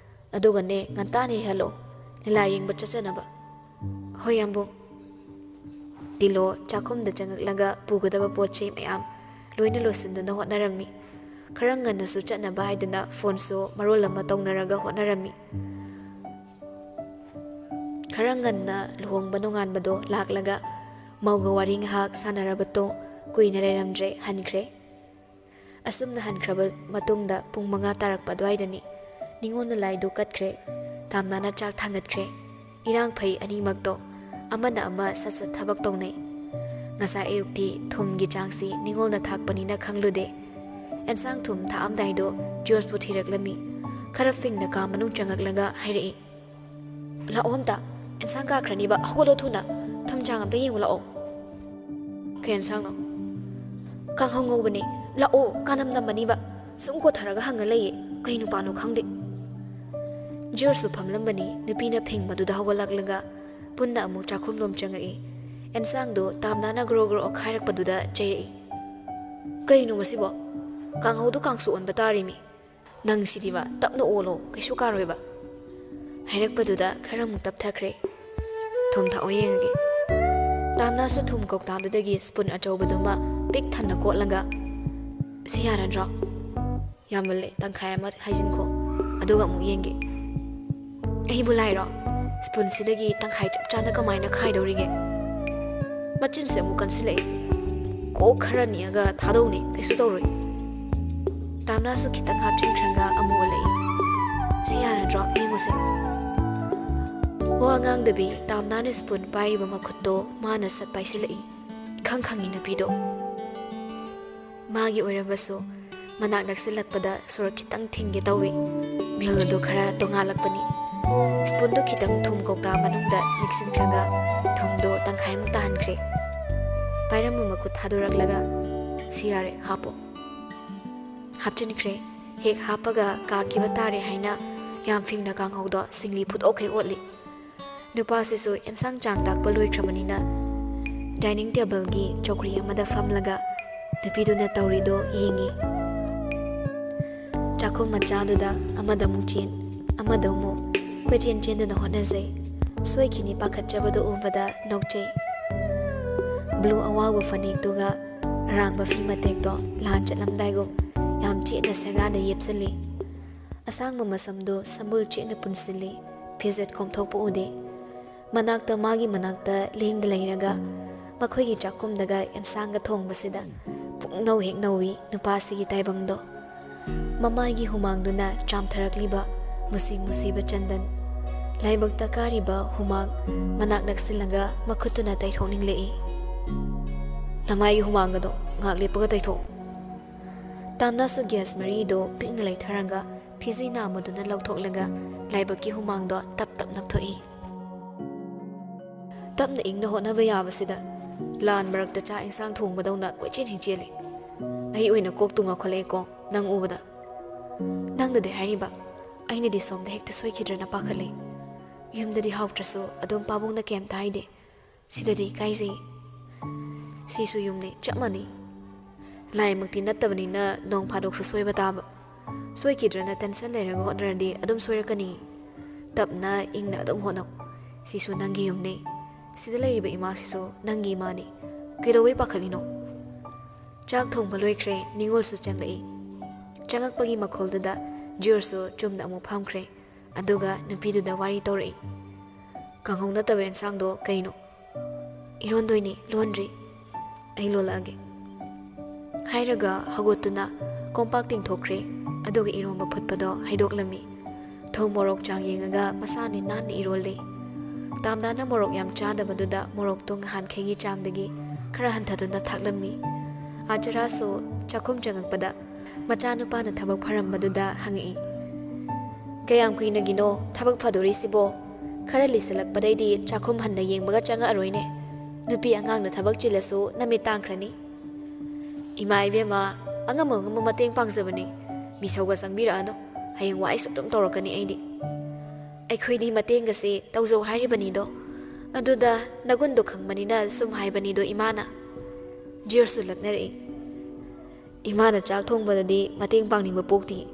ꯑꯗꯨꯒꯅꯦ ꯉꯟꯇꯥꯅ ꯍꯜꯂꯛꯑꯣ ꯂꯤꯂꯥ ꯌꯦꯡꯕ ꯆꯠꯆꯅꯕ ꯍꯣꯏ ꯌꯥꯝꯕꯨꯡ ꯇꯤꯂꯣ ꯆꯥꯛꯈꯨꯝꯗ ꯆꯪꯉꯛꯂꯒ ꯄꯨꯒꯗꯕ ꯄꯣꯠꯆꯩ ꯃꯌꯥꯝ ꯂꯣꯏꯅ ꯂꯣꯏꯁꯤꯟꯗꯨꯅ ꯍꯣꯠꯅꯔꯝꯃꯤ ꯈꯔ ꯉꯟꯅꯁꯨ ꯆꯠꯅꯕ ꯍꯥꯏꯗꯨꯅ ꯐꯣꯟꯁꯨ ꯃꯔꯣꯜ ꯑꯃ ꯇꯧꯅꯔꯒ ꯍꯣꯠꯅꯔꯝꯃꯤ ꯈꯔ ꯉꯟꯅ ꯂꯨꯍꯣꯡꯕ ꯅꯣꯡꯉꯥꯟꯕꯗꯣ ꯂꯥꯛꯂꯒ ꯃꯧꯒ ꯋꯥꯔꯤ ꯉꯥꯏꯍꯥꯛ ꯁꯥꯟꯅꯔꯕꯇꯣ ꯀꯨꯏꯅ ꯂꯩꯔꯝꯗ꯭ꯔꯦ ꯍꯟꯈ꯭ꯔꯦ ꯑꯁꯨꯝꯅ ꯍꯟꯈ꯭ꯔꯕ ꯃꯇꯨꯡꯗ ꯄꯨꯡ 5 ꯇꯥꯔꯛꯄ ꯑꯗꯨꯋꯥꯏꯗꯅꯤ ꯅꯤꯉꯣꯜꯅ ꯂꯥꯏꯗꯨ ꯀꯠꯈ꯭ꯔꯦ ꯇꯥꯝꯅꯥꯅ ꯆꯥꯛ ꯊꯥꯡꯒꯠꯈ꯭ꯔꯦ ꯏꯔꯥꯡ ꯐꯩ ꯑꯅꯤꯃꯛꯇꯣ ꯑꯃꯅ ꯑꯃ ꯁꯠ ꯊꯕꯛ ꯇꯧꯅꯩ ꯉꯁꯥꯏ ꯑꯌꯨꯛꯇꯤ ꯊꯨꯝꯒꯤ ꯆꯥꯡꯁꯤ ꯅꯤꯉꯣꯜꯅ ꯊꯥꯛꯄꯅꯤꯅ ꯈꯪꯂꯨꯗꯦ ꯑꯦꯟꯁꯥꯡ ꯊꯨꯝ ꯊꯥꯛꯑꯝꯗꯥꯏꯗꯣ ꯖꯣꯔꯖꯄꯨ ꯊꯤꯔꯛꯂꯝꯃꯤ ꯈꯔ ꯐꯤꯡꯅ ꯀꯥ ꯃꯅꯨꯡ ꯆꯪꯉꯛꯂꯒ ꯍꯥꯏꯔꯛꯏ ꯂꯥꯛꯑꯣ ꯑꯝꯇ ꯑꯦꯟꯁꯥꯡ ꯀꯥꯈ꯭ꯔꯅꯤꯕ ꯍꯧꯒꯠꯂꯣ ꯊꯨꯅ ꯊꯨꯝ ꯆꯥꯡ ꯑꯝꯇ ꯌꯦꯡꯉꯨ ꯂꯥꯛꯑꯣ ꯀꯩ ꯑꯦꯟꯁꯥꯡꯅꯣ ꯀꯥꯡꯍꯧ ꯉꯧꯕꯅꯦ ꯂꯥꯛꯑꯣ ꯀꯥꯅꯝ ꯅꯝꯃꯅꯤꯕ ꯁꯨꯝ ꯀꯣꯊꯔꯒ ꯍꯪꯉ ꯂꯩꯌꯦ ꯀꯩ ꯅꯨꯄꯥꯅꯣ ꯈꯪꯗꯦ ꯖꯣꯔꯖꯁꯨ ꯐꯝꯂꯝꯕꯅꯤ ꯅꯨꯄꯤꯅ ꯐꯤꯡꯕꯗꯨꯗ ꯍꯧꯒꯠꯂꯛꯂꯒ ꯄꯨꯟꯅ ꯑꯃꯨꯛ ꯆꯥꯛꯈꯨꯝꯂꯣꯝ ꯆꯪꯉꯛꯏ ꯑꯦꯟꯁꯥꯡꯗꯣ ꯇꯥꯝꯅꯥꯅ ꯒ꯭ꯔꯣ ꯑꯣꯠꯈꯥꯏꯔꯛꯄꯗꯨꯗ ꯆꯩꯔꯛꯏ ꯀꯩꯅꯣ ꯃꯁꯤꯕꯣ ꯀꯥꯡꯍꯧꯗꯣ ꯀꯥꯡꯁꯨ ꯑꯣꯟꯕ ꯇꯥꯔꯤꯃꯤ ꯅꯪ ꯁꯤꯗꯤꯕ ꯇꯞꯅ ꯑꯣꯜꯂꯣ ꯀꯩꯁꯨ ꯀꯥꯔꯣꯏꯕ ꯍꯥꯏꯔꯛꯄꯗꯨꯗ ꯈꯔ ꯑꯃꯨꯛ ꯇꯞꯊꯈ꯭ꯔꯦ ꯊꯨꯝ ꯊꯥꯛꯑꯣ ꯌꯦꯡꯉꯒꯦ ꯇꯥꯝꯅꯥꯁꯨ ꯊꯨꯝ ꯀꯧꯇꯥꯗꯨꯗꯒꯤ ꯁ꯭ꯄꯨꯟ ꯑꯆꯧꯕꯗꯨꯃ ꯄꯤꯛ ꯊꯟꯅ ꯀꯣꯠꯂꯒ ꯁꯤ ꯌꯥꯔꯗ꯭ꯔꯣ ꯌꯥꯝꯃꯜꯂꯦ ꯇꯪꯈꯥꯏ ꯑꯃ ꯍꯥꯏꯖꯤꯟꯈꯣ ꯑꯗꯨꯒ ꯑꯃꯨꯛ ꯌꯦꯡꯒꯦ ꯑꯩꯕꯨ ꯂꯥꯏꯔꯣ ꯁ꯭ꯄꯨꯟꯁꯤꯗꯒꯤ ꯇꯪꯈꯥꯏ ꯆꯞ ꯆꯥꯅ ꯀꯃꯥꯏꯅ ꯈꯥꯏꯗꯧꯔꯤꯒꯦ ꯃꯆꯤꯟꯁꯦ ꯑꯃꯨꯛ ꯀꯟꯁꯤꯜꯂꯛꯏ ꯀꯣꯛ ꯈꯔ ꯅꯤꯛꯑꯒ ꯊꯥꯗꯧꯅꯦ ꯀꯩꯁꯨ ꯇꯧꯔꯣꯏ ꯇꯥꯝꯅꯥꯁꯨ ꯈꯤꯇꯪ ꯍꯥꯞꯆꯤꯟꯈ꯭ꯔꯒ ꯑꯃꯨꯛ ꯑꯣꯜꯂꯛꯏ ꯁꯤ ꯌꯥꯔꯗ꯭ꯔꯣ ꯌꯦꯡꯉꯨꯁꯦ ꯋꯥ ꯉꯥꯡꯗꯕꯤ ꯇꯥꯝꯅꯥꯅ ꯁ꯭ꯄꯨꯟ ꯄꯥꯏꯔꯤꯕ ꯃꯈꯨꯠꯇꯣ ꯃꯥꯅ ꯁꯠ ꯄꯥꯏꯁꯤꯜꯂꯛꯏ ꯈꯪꯉꯤ ꯅꯨꯄꯤꯗꯣ ꯃꯥꯒꯤ ꯑꯣꯏꯔꯕꯁꯨ ꯃꯅꯥꯛ ꯅꯛꯁꯤꯜꯂꯛꯄꯗ ꯁꯣꯔ ꯈꯤꯇꯪ ꯊꯤꯡꯒꯦ ꯇꯧꯏ ꯃꯤꯜ ꯑꯗꯨ ꯈꯔ ꯇꯣꯉꯥꯜꯂꯛꯄꯅꯤ ꯁ꯭ꯄꯨꯟꯗꯣ ꯈꯤꯇꯪ ꯊꯨꯝ ꯀꯧꯇꯥ ꯃꯅꯨꯡꯗ ꯅꯤꯛꯁꯤꯟꯈ꯭ꯔꯒ ꯊꯨꯝꯗꯣ ꯇꯪꯈꯥꯏꯃꯨꯛ ꯇꯥꯍꯟꯈ꯭ꯔꯦ ꯄꯥꯏꯔꯝꯕ ꯃꯈꯨꯠ ꯊꯥꯗꯣꯔꯛꯂꯒ ꯁꯤ ꯌꯥꯔꯦ ꯍꯥꯞꯄꯣ ꯍꯥꯞꯆꯤꯟꯈ꯭ꯔꯦ ꯍꯦꯛ ꯍꯥꯞꯄꯒ ꯀꯥꯈꯤꯕ ꯇꯥꯔꯦ ꯍꯥꯏꯅ ꯌꯥꯝ ꯐꯤꯡꯅ ꯀꯥꯡꯍꯧꯗꯣ ꯁꯤꯡꯂꯤ ꯐꯨꯠꯑꯣꯛꯈꯩ ꯑꯣꯠꯂꯤ ꯅꯨꯄꯥꯁꯤꯁꯨ ꯑꯦꯟꯁꯥꯡ ꯆꯥꯡ ꯇꯥꯛꯄ ꯂꯣꯏꯈ꯭ꯔꯕꯅꯤꯅ ꯗꯥꯏꯅꯤꯡ ꯇꯦꯕꯜꯒꯤ ꯆꯧꯀ꯭ꯔꯤ ꯑꯃꯗ ꯐꯝꯂꯒ ꯅꯨꯄꯤꯗꯨꯅ ꯇꯧꯔꯤꯗꯣ ꯌꯦꯡꯉꯤ ꯆꯥꯛꯈꯨꯝ ꯃꯆꯥꯗꯨꯗ ꯑꯃꯗ ꯑꯃꯨꯛ ꯆꯦꯟ ꯑꯃꯗ ꯑꯃꯨꯛ ꯀꯣꯏꯆꯦꯟ ꯆꯦꯟꯗꯨꯅ ꯍꯣꯠꯅꯖꯩ ꯁꯣꯏꯈꯤꯅꯤ ꯄꯥꯈꯠꯆꯕꯗꯨ ꯎꯕꯗ ꯅꯣꯛꯆꯩ ꯕ꯭ꯂꯨ ꯑꯋꯥꯎꯕ ꯐꯅꯦꯛꯇꯨꯒ ꯑꯔꯥꯡꯕ ꯐꯤ ꯃꯇꯦꯛꯇꯣ ꯂꯥꯟ ꯆꯠꯂꯝꯗꯥꯏꯒꯨꯝ ꯌꯥꯝ ꯆꯦꯠꯅ ꯁꯦꯒꯥꯅ ꯌꯦꯞꯁꯤꯜꯂꯤ ꯑꯁꯥꯡꯕ ꯃꯁꯝꯗꯨ ꯁꯝꯕꯨꯜ ꯆꯦꯠꯅ ꯄꯨꯟꯁꯤꯜꯂꯤ ꯐꯤꯖꯦꯠ ꯀꯣꯝꯊꯣꯛꯄ ꯎꯗꯦ ꯃꯅꯥꯛꯇ ꯃꯥꯒꯤ ꯃꯅꯥꯛꯇ ꯂꯦꯡꯗ ꯂꯩꯔꯒ ꯃꯈꯣꯏꯒꯤ ꯆꯥꯛꯈꯨꯝꯗꯒ ꯑꯦꯟꯁꯥꯡꯒ ꯊꯣꯡꯕꯁꯤꯗ ꯄꯨꯛꯅꯧ ꯍꯦꯛ ꯅꯧꯏ ꯅꯨꯄꯥꯁꯤꯒꯤ ꯇꯥꯏꯕꯪꯗꯣ ꯃꯃꯥꯏꯒꯤ ꯍꯨꯃꯥꯡꯗꯨꯅ ꯆꯥꯝꯊꯔꯛꯂꯤꯕ ꯃꯨꯁꯤ ꯃꯨꯁꯤꯕ ꯆꯟꯗꯟ ꯂꯥꯏꯕꯛꯇ ꯀꯥꯔꯤꯕ ꯍꯨꯃꯥꯡ ꯃꯅꯥꯛ ꯅꯛꯁꯤꯜꯂꯒ ꯃꯈꯨꯠꯇꯨꯅ ꯇꯩꯊꯣꯛꯅꯤꯡꯂꯛꯏ ꯅꯃꯥꯏꯒꯤ ꯍꯨꯃꯥꯡꯒꯗꯣ ꯉꯥꯛ ꯂꯦꯞꯄꯒ ꯇꯩꯊꯣꯛꯎ ꯇꯥꯝꯅꯁꯨ ꯒ꯭ꯌꯥꯁ ꯃꯔꯤꯗꯣ ꯄꯤꯛꯅ ꯂꯩꯊꯔꯒ ꯐꯤꯖꯤ ꯅꯥꯝꯃꯗꯨꯅ ꯂꯧꯊꯣꯛꯂꯒ ꯂꯥꯏꯕꯛꯀꯤ ꯍꯨꯃꯥꯡꯗꯣ ꯇꯞ ꯇꯞ ꯅꯞꯊꯣꯛꯏ ꯇꯞꯅ ꯏꯪꯅ ꯍꯣꯠꯅꯕ ꯌꯥꯕꯁꯤꯗ ꯂꯥꯟ ꯃꯔꯛꯇ ꯆꯥꯛ ꯏꯟꯁꯥꯡ ꯊꯣꯡꯕꯗꯧꯅ ꯀꯣꯏꯆꯦꯟ ꯍꯦꯛ ꯆꯦꯜꯂꯤ ꯑꯩ ꯑꯣꯏꯅ ꯀꯣꯛꯇꯨ ꯉꯥꯎꯈꯠꯂꯛꯑꯦꯀꯣ ꯅꯪ ꯎꯕꯗ ꯅꯪꯅꯗꯤ ꯍꯥꯏꯔꯤꯕ ꯑꯩꯅꯗꯤ ꯁꯣꯝꯗ ꯍꯦꯛꯇ ꯁꯣꯏꯈꯤꯗ꯭ꯔꯅ ꯄꯥꯈꯠꯂꯤ ꯌꯨꯝꯗꯗꯤ ꯍꯥꯎꯇ꯭ꯔꯁꯨ ꯑꯗꯨꯝ ꯄꯥꯕꯨꯡꯅ ꯀꯩꯝꯇ ꯍꯥꯏꯗꯦ ꯁꯤꯗꯗꯤ ꯏꯀꯥꯏꯖꯩ ꯁꯤꯁꯨ ꯌꯨꯝꯅꯤ ꯆꯞ ꯃꯥꯟꯅꯩ ꯂꯥꯏꯃꯛꯇꯤ ꯅꯠꯇꯕꯅꯤꯅ ꯅꯣꯡ ꯐꯥꯗꯣꯛꯁꯨ ꯁꯣꯏꯕ ꯇꯥꯕ ꯁꯣꯏꯈꯤꯗ꯭ꯔꯅ ꯇꯦꯟꯁꯟ ꯂꯩꯔꯒ ꯍꯣꯠꯅꯔꯗꯤ ꯑꯗꯨꯝ ꯁꯣꯏꯔꯛꯀꯅꯤ ꯇꯞꯅ ꯏꯪꯅ ꯑꯗꯨꯝ ꯍꯣꯠꯅꯧ ꯁꯤꯁꯨ ꯅꯪꯒꯤ ꯌꯨꯝꯅꯤ ꯁꯤꯗ ꯂꯩꯔꯤꯕ ꯏꯃꯥꯁꯤꯁꯨ ꯅꯪꯒꯤ ꯏꯃꯥꯅꯤ ꯀꯩꯗꯧꯕꯩ ꯄꯥꯈꯠꯂꯤꯅꯣ ꯆꯥꯛ ꯊꯣꯡꯕ ꯂꯣꯏꯈ꯭ꯔꯦ ꯅꯤꯉꯣꯜꯁꯨ ꯆꯪꯂꯛꯏ ꯆꯪꯉꯛꯄꯒꯤ ꯃꯈꯣꯜꯗꯨꯗ ꯖꯤꯌꯣꯔꯁꯨ ꯆꯨꯝꯅ ꯑꯃꯨꯛ ꯐꯝꯈ꯭ꯔꯦ ꯑꯗꯨꯒ ꯅꯨꯄꯤꯗꯨꯗ ꯋꯥꯔꯤ ꯇꯧꯔꯛꯏ ꯀꯥꯡꯍꯧ ꯅꯠꯇꯕ ꯑꯦꯟꯁꯥꯡꯗꯣ ꯀꯩꯅꯣ ꯏꯔꯣꯟꯗꯣꯏꯅꯤ ꯂꯣꯟꯗ꯭ꯔꯤ ꯑꯩ ꯂꯣꯜꯂꯛꯑꯒꯦ ꯍꯥꯏꯔꯒ ꯍꯧꯒꯠꯇꯨꯅ ꯀꯣꯝꯄꯥꯛ ꯇꯤꯡꯊꯣꯛꯈ꯭ꯔꯦ ꯑꯗꯨꯒ ꯏꯔꯣꯟꯕ ꯐꯨꯠꯄꯗꯣ ꯍꯩꯗꯣꯛꯂꯝꯃꯤ ꯊꯨꯝ ꯃꯣꯔꯣꯛ ꯆꯥꯡ ꯌꯦꯡꯉꯒ ꯃꯁꯥꯅꯤ ꯅꯥꯟꯅ ꯏꯔꯣꯜꯂꯤ ꯇꯥꯝꯅꯥꯅ ꯃꯣꯔꯣꯛ ꯌꯥꯝ ꯆꯥꯗꯕꯗꯨꯗ ꯃꯣꯔꯣꯛꯇꯣ ꯅꯍꯥꯟꯈꯩꯒꯤ ꯆꯥꯡꯗꯒꯤ ꯈꯔ ꯍꯟꯊꯗꯨꯅ ꯊꯥꯛꯂꯝꯃꯤ ꯑꯥꯆꯔꯥꯁꯨ ꯆꯥꯛꯈꯨꯝ ꯆꯪꯉꯛꯄꯗ ꯃꯆꯥꯅꯨꯄꯥꯅ ꯊꯕꯛ ꯐꯔꯝꯕꯗꯨꯗ ꯍꯪꯉꯛꯏ ꯀꯌꯥꯝ ꯀꯨꯏꯅꯒꯤꯅꯣ ꯊꯕꯛ ꯐꯗꯣꯔꯤꯁꯤꯕꯣ ꯈꯔ ꯂꯤꯁꯤꯜꯂꯛꯄꯗꯩꯗꯤ ꯆꯥꯛꯈꯨꯝ ꯍꯟꯅ ꯌꯦꯡꯕꯒ ꯆꯪꯉꯛꯑꯔꯣꯏꯅꯦ ꯅꯨꯄꯤ ꯑꯉꯥꯡꯅ ꯊꯕꯛ ꯆꯤꯜꯂꯁꯨ ꯅꯃꯤꯠ ꯇꯥꯡꯈ꯭ꯔꯅꯤ ꯏꯃꯥ ꯏꯕꯦꯝꯃ ꯑꯉꯝ ꯑꯉꯝꯕ ꯃꯇꯦꯡ ꯄꯥꯡꯖꯕꯅꯤ ꯃꯤꯁꯧꯒ ꯆꯪꯕꯤꯔꯛꯑꯅꯨ ꯍꯌꯦꯡ ꯋꯥꯏꯁꯨ ꯑꯗꯨꯝ ꯇꯧꯔꯛꯀꯅꯤ ꯑꯩꯈꯣꯏꯗꯤ ꯃꯇꯦꯡꯒꯁꯦ ꯇꯧꯖꯧ ꯍꯥꯏꯔꯤꯕꯅꯤꯗꯣ ꯑꯗꯨꯗ ꯅꯒꯨꯟꯗꯣ ꯈꯪꯕꯅꯤꯅ ꯁꯨꯝ ꯍꯥꯏꯕꯅꯤꯗꯣ ꯏꯃꯥꯅ ꯖꯤꯌꯣꯔꯁꯨ ꯂꯛꯅꯔꯛꯏ ꯏꯃꯥꯅ ꯆꯥꯛ ꯊꯣꯡꯕꯗꯗꯤ ꯃꯇꯦꯡ ꯄꯥꯡꯅꯤꯡꯕ ꯄꯣꯛꯇꯤ